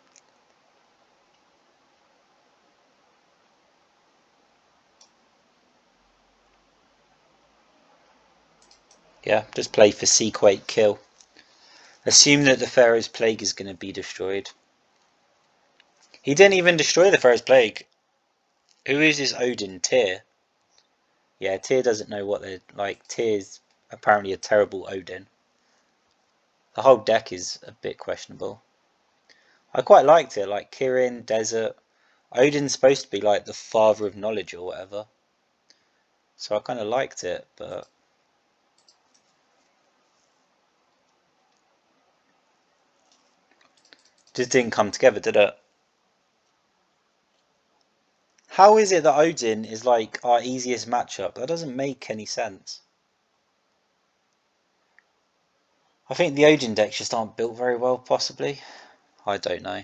Yeah, just play for Seaquake kill. Assume that the Pharaoh's Plague is going to be destroyed. He didn't even destroy the Pharaoh's Plague. Who is this Odin? Tyr? Yeah, Tyr doesn't know what they're like. Tyr's apparently a terrible Odin. The whole deck is a bit questionable. I quite liked it, like Kirin, Desert. Odin's supposed to be like the father of knowledge or whatever. So I kind of liked it, but... Just didn't come together, did it? How is it that Odin is like our easiest matchup? That doesn't make any sense. I think the Odin decks just aren't built very well, possibly. I don't know.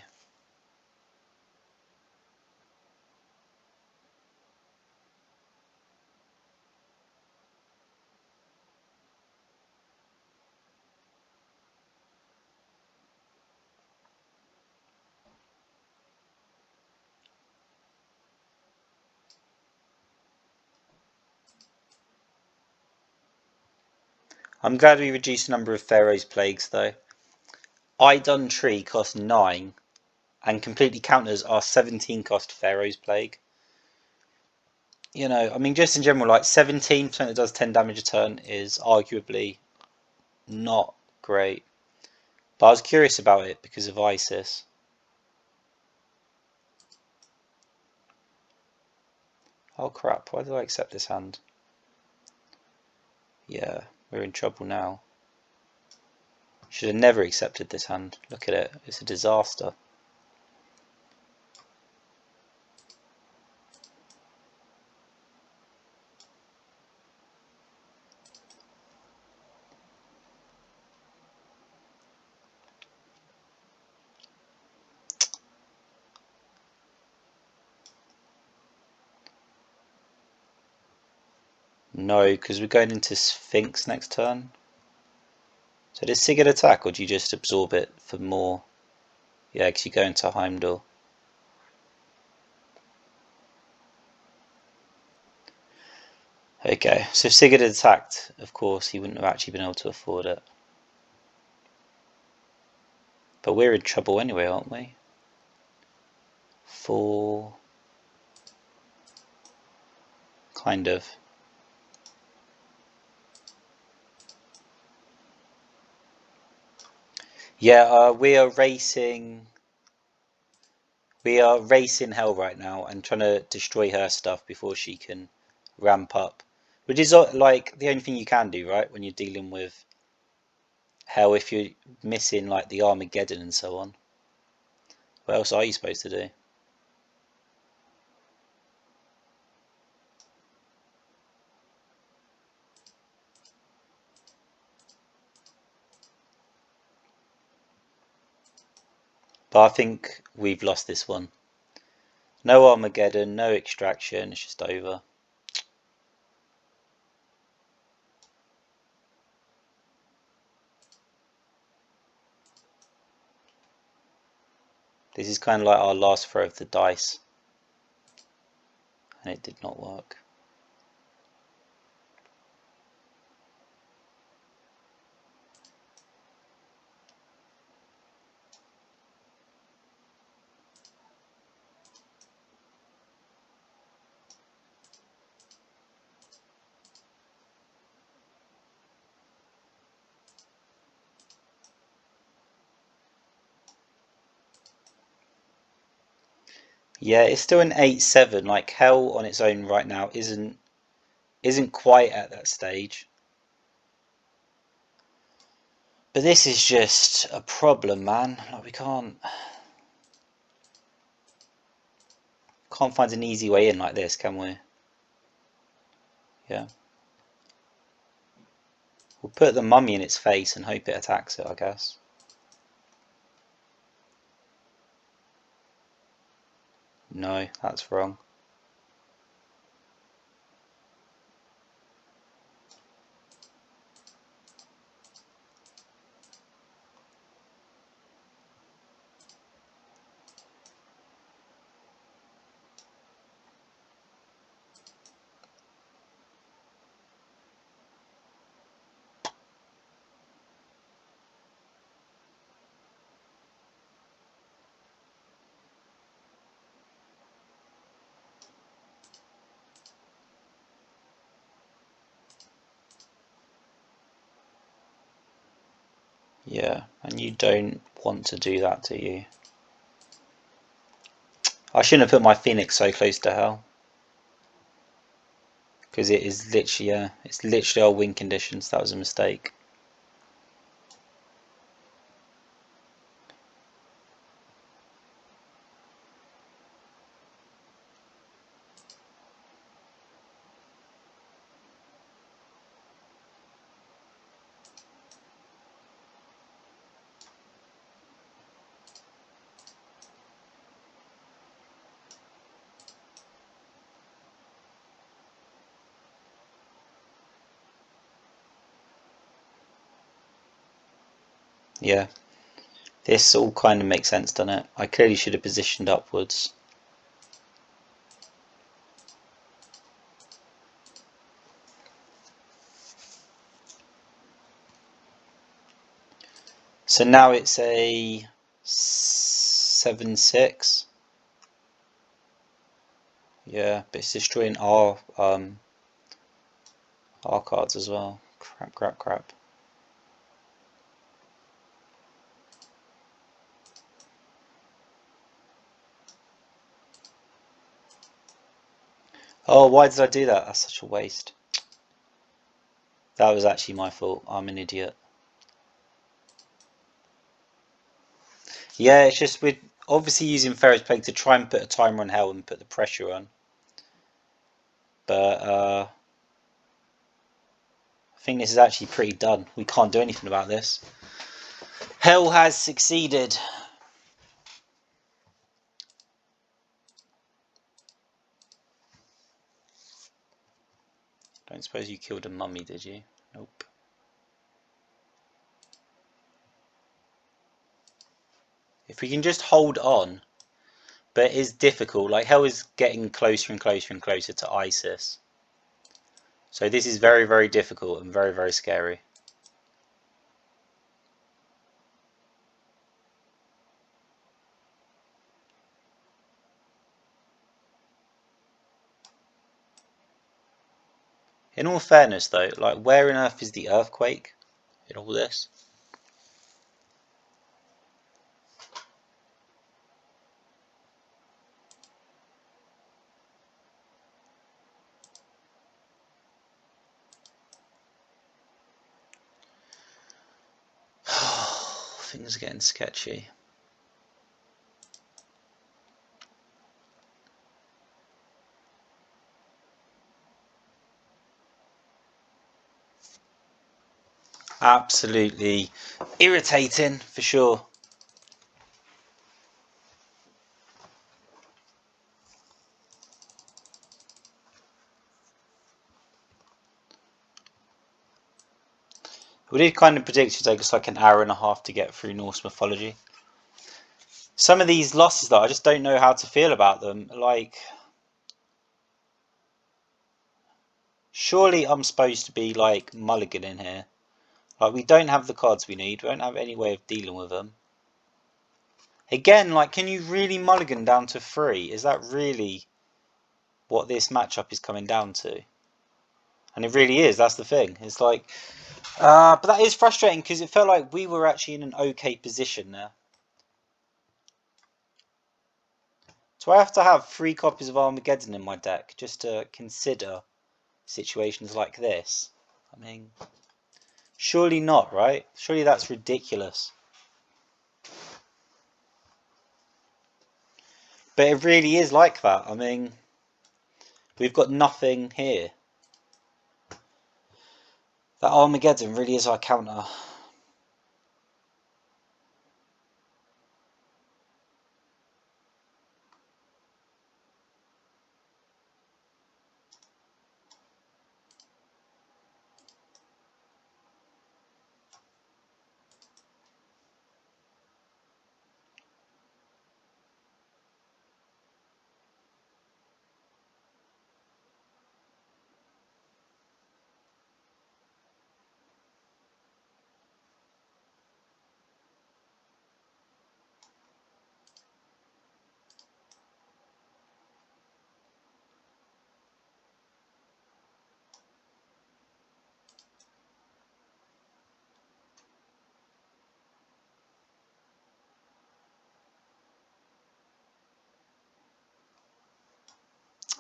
I'm glad we reduced the number of Pharaoh's Plagues, though. Idun Tree costs 9, and completely counters our 17 cost Pharaoh's Plague. You know, I mean, just in general, like 17% that does 10 damage a turn is arguably not great. But I was curious about it because of Isis. Oh crap, why did I accept this hand? Yeah, we're in trouble now. Should have never accepted this hand. Look at it, it's a disaster. No, because we're going into Sphinx next turn. So does Sigurd attack, or do you just absorb it for more? Yeah, because you go into Heimdall. Okay, so if Sigurd had attacked, of course, he wouldn't have actually been able to afford it. But we're in trouble anyway, aren't we? 4... Kind of. Yeah, we are racing hell right now and trying to destroy her stuff before she can ramp up. Which is like the only thing you can do, right? When you're dealing with hell, if you're missing like the Armageddon and so on. What else are you supposed to do? But I think we've lost this one. No Armageddon, no extraction, it's just over. This is kind of like our last throw of the dice. And it did not work. Yeah, it's still an 8-7. Like hell on its own right now isn't quite at that stage. But this is just a problem, man. Like we can't find an easy way in like this, can we? Yeah. We'll put the mummy in its face and hope it attacks it, I guess. No, that's wrong. Yeah, and you don't want to do that, do you? I shouldn't have put my Phoenix so close to hell. Because it is literally, yeah, it's literally our win conditions. That was a mistake. Yeah, this all kind of makes sense, doesn't it? I clearly should have positioned upwards. So now it's a 7-6. Yeah, but it's destroying our cards as well. Crap, crap, crap. Oh, why did I do that? That's such a waste. That was actually my fault. I'm an idiot. Yeah, it's just we're obviously using Ferris Plague to try and put a timer on Hell and put the pressure on. But I think this is actually pretty done. We can't do anything about this. Hell has succeeded. Don't suppose you killed a mummy, did you? Nope. If we can just hold on, but it is difficult. Like Hell is getting closer and closer and closer to Isis. So this is very, very difficult and very, very scary. In all fairness though, like where on earth is the earthquake in all this? Things are getting sketchy. Absolutely irritating for sure. We did kind of predict it would take us like an hour and a half to get through Norse mythology. Some of these losses though, I just don't know how to feel about them. Like, surely I'm supposed to be like mulligan in here. Like, we don't have the cards we need. We don't have any way of dealing with them. Again, like, can you really mulligan down to 3? Is that really what this matchup is coming down to? And it really is, that's the thing. It's like, but that is frustrating because it felt like we were actually in an okay position there. So I have to have 3 copies of Armageddon in my deck just to consider situations like this. I mean, surely not, right? Surely that's ridiculous. But it really is like that. I mean, we've got nothing here. That Armageddon really is our counter.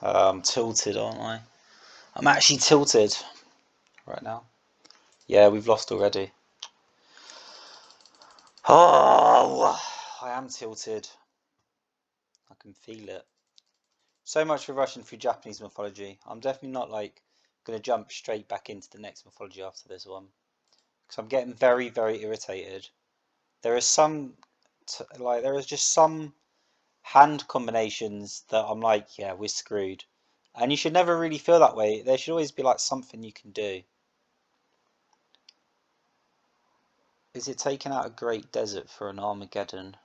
I'm tilted, aren't I? I'm actually tilted right now. Yeah, we've lost already. Oh, I am tilted. I can feel it. So much for rushing through Japanese mythology. I'm definitely not like going to jump straight back into the next mythology after this one. Because I'm getting very, very irritated. There are some, there is just some hand combinations that I'm like, yeah, we're screwed. And you should never really feel that way. There should always be like something you can do. Is it taking out a great desert for an Armageddon?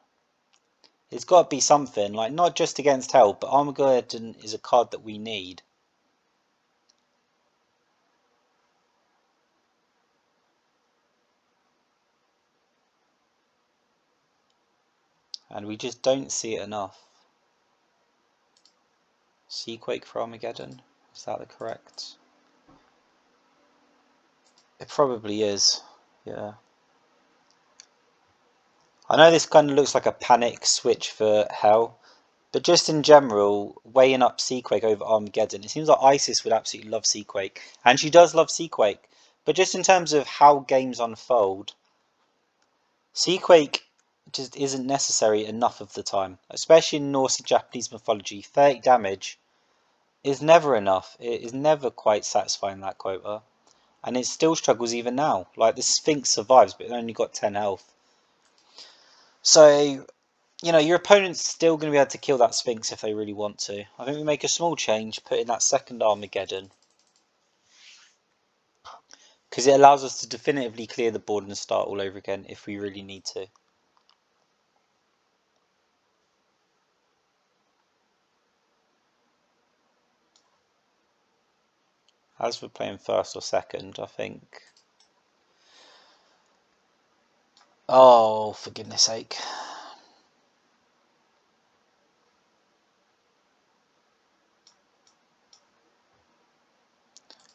It's got to be something, like not just against Hell, but Armageddon is a card that we need. And we just don't see it enough. Seaquake for Armageddon? Is that the correct? It probably is, yeah. I know this kind of looks like a panic switch for Hell, But just in general, weighing up Seaquake over Armageddon, it seems like Isis would absolutely love Seaquake. And she does love Seaquake. But just in terms of how games unfold, Seaquake just isn't necessary enough of the time. Especially in Norse and Japanese mythology, 30 damage is never enough. It is never quite satisfying, that quota. And it still struggles even now. Like, the Sphinx survives, but it only got 10 health. So, you know, your opponent's still going to be able to kill that Sphinx if they really want to. I think we make a small change, put in that second Armageddon. Because it allows us to definitively clear the board and start all over again if we really need to. As for playing first or second, I think... Oh, for goodness sake.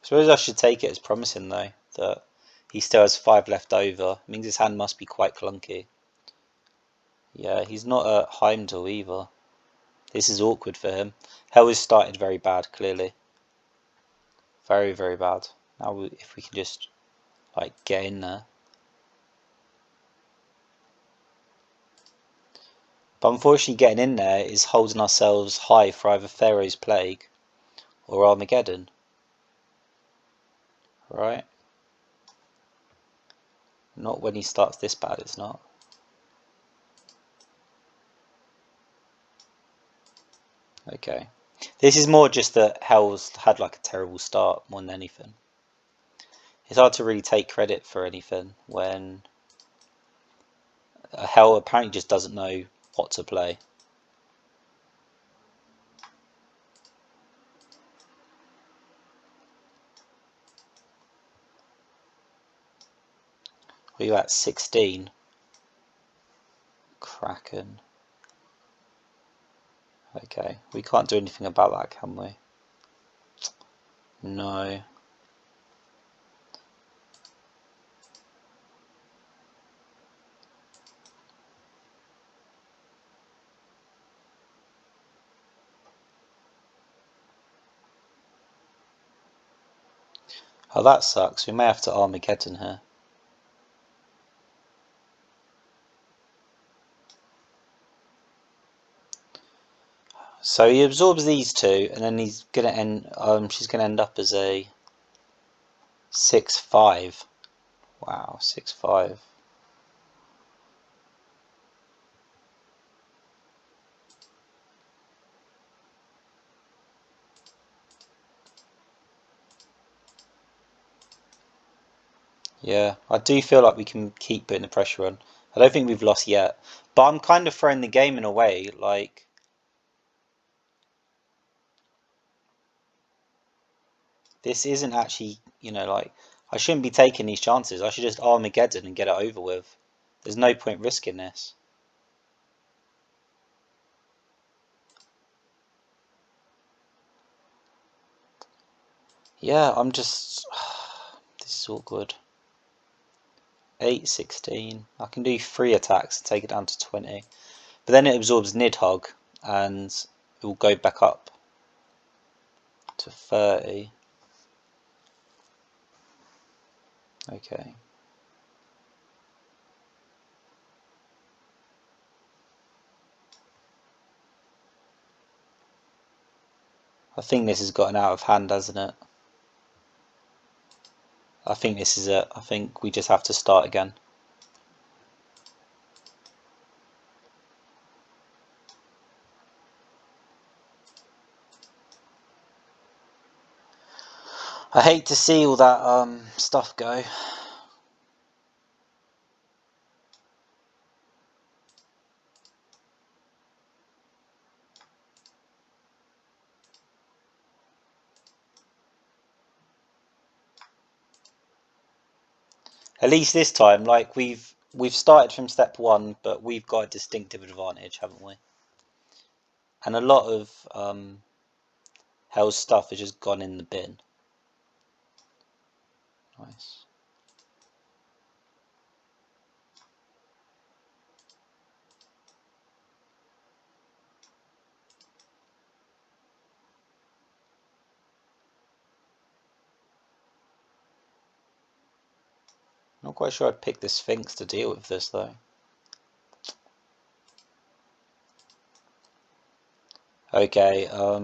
I suppose I should take it as promising, though, that he still has 5 left over. It means his hand must be quite clunky. Yeah, he's not at Heimdall either. This is awkward for him. Hell has started very bad, clearly. Very, very bad. Now, if we can just, like, get in there. But unfortunately, getting in there is holding ourselves high for either Pharaoh's Plague or Armageddon. Right? Not when he starts this bad, it's not. Okay. This is more just that Hell's had like a terrible start more than anything. It's hard to really take credit for anything when Hell apparently just doesn't know what to play. Are you at 16? Kraken. Okay, we can't do anything about that, can we? No. Oh, that sucks. We may have to Armageddon here. So he absorbs these two, and then he's gonna end. She's gonna end up as a 6/5. Wow, 6/5. Yeah, I do feel like we can keep putting the pressure on. I don't think we've lost yet, but I'm kind of throwing the game in a way. Like, this isn't actually, you know, like, I shouldn't be taking these chances. I should just Armageddon and get it over with. There's no point risking this. Yeah, I'm just... This is awkward. 8, 16. I can do 3 attacks and take it down to 20. But then it absorbs Nidhogg and it will go back up to 30. Okay. I think this has gotten out of hand, hasn't it? I think this is it. I think we just have to start again. I hate to see all that stuff go. At least this time, like we've started from step 1, but we've got a distinctive advantage, haven't we? And a lot of Hell's stuff has just gone in the bin. Nice. Not quite sure I'd pick the Sphinx to deal with this, though. Okay, I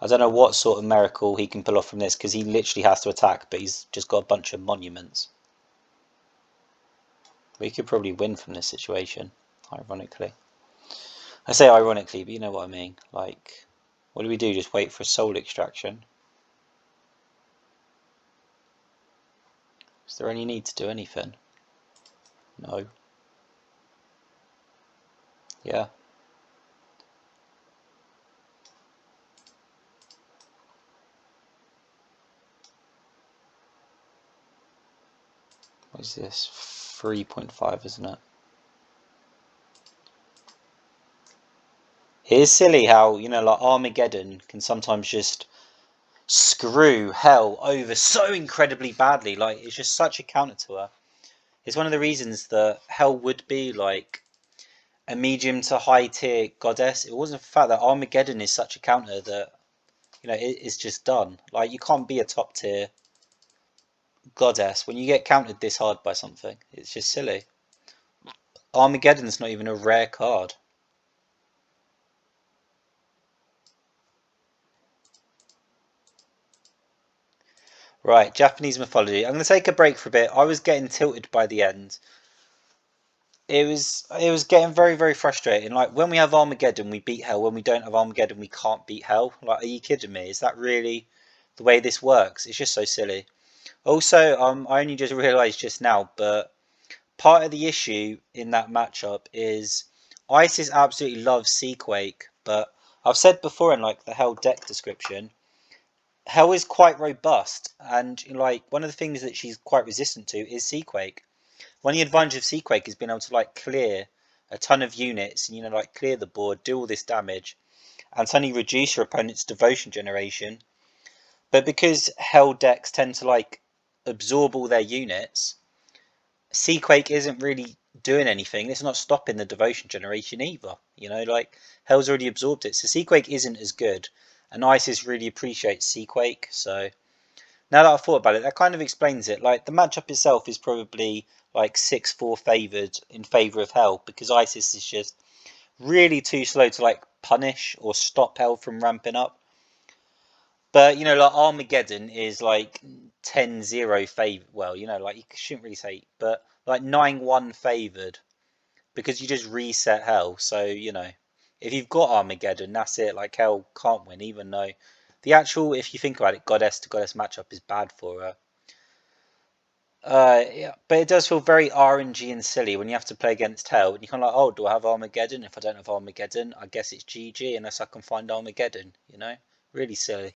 don't know what sort of miracle he can pull off from this, because he literally has to attack, but he's just got a bunch of monuments. We could probably win from this situation, ironically. I say ironically, but you know what I mean. Like, what do we do? Just wait for a soul extraction? Is there any need to do anything? No. Yeah. What is this? 3.5, isn't it? It is silly how, you know, like Armageddon can sometimes just screw hell over so incredibly badly. Like, it's just such a counter to her. It's one of the reasons that hell would be like a medium to high tier goddess. It wasn't the fact that Armageddon is such a counter that, you know, it's just done. Like, you can't be a top tier goddess when you get countered this hard by something. It's just silly. Armageddon's not even a rare card. Right, Japanese mythology. I'm going to take a break for a bit. I was getting tilted by the end. It was getting very, very frustrating. Like, when we have Armageddon, we beat hell. When we don't have Armageddon, we can't beat hell. Like, are you kidding me? Is that really the way this works? It's just so silly. Also, I only just realised just now, but part of the issue in that matchup is Isis absolutely loves Seaquake, but I've said before in like the Hell deck description, Hell is quite robust, and like one of the things that she's quite resistant to is Seaquake. One of the advantages of Seaquake is being able to like clear a ton of units and, you know, like clear the board, do all this damage, and suddenly reduce your opponent's devotion generation. But because Hell decks tend to like absorb all their units, Seaquake isn't really doing anything. It's not stopping the devotion generation either. You know, like Hell's already absorbed it, so Seaquake isn't as good. And Isis really appreciates Seaquake, so now that I've thought about it, that kind of explains it. Like, the matchup itself is probably like 6-4 favoured in favour of Hell, because Isis is just really too slow to like punish or stop Hell from ramping up. But, you know, like Armageddon is like 10-0 favoured. Well, you know, like, you shouldn't really say, but like 9-1 favoured, because you just reset Hell. So, you know, if you've got Armageddon, that's it. Like, Hell can't win, even though the actual, if you think about it, goddess to goddess matchup is bad for her. Yeah, but it does feel very RNG and silly when you have to play against Hell, and you're kind of like, oh, do I have Armageddon? If I don't have Armageddon, I guess it's GG unless I can find Armageddon, you know? Really silly.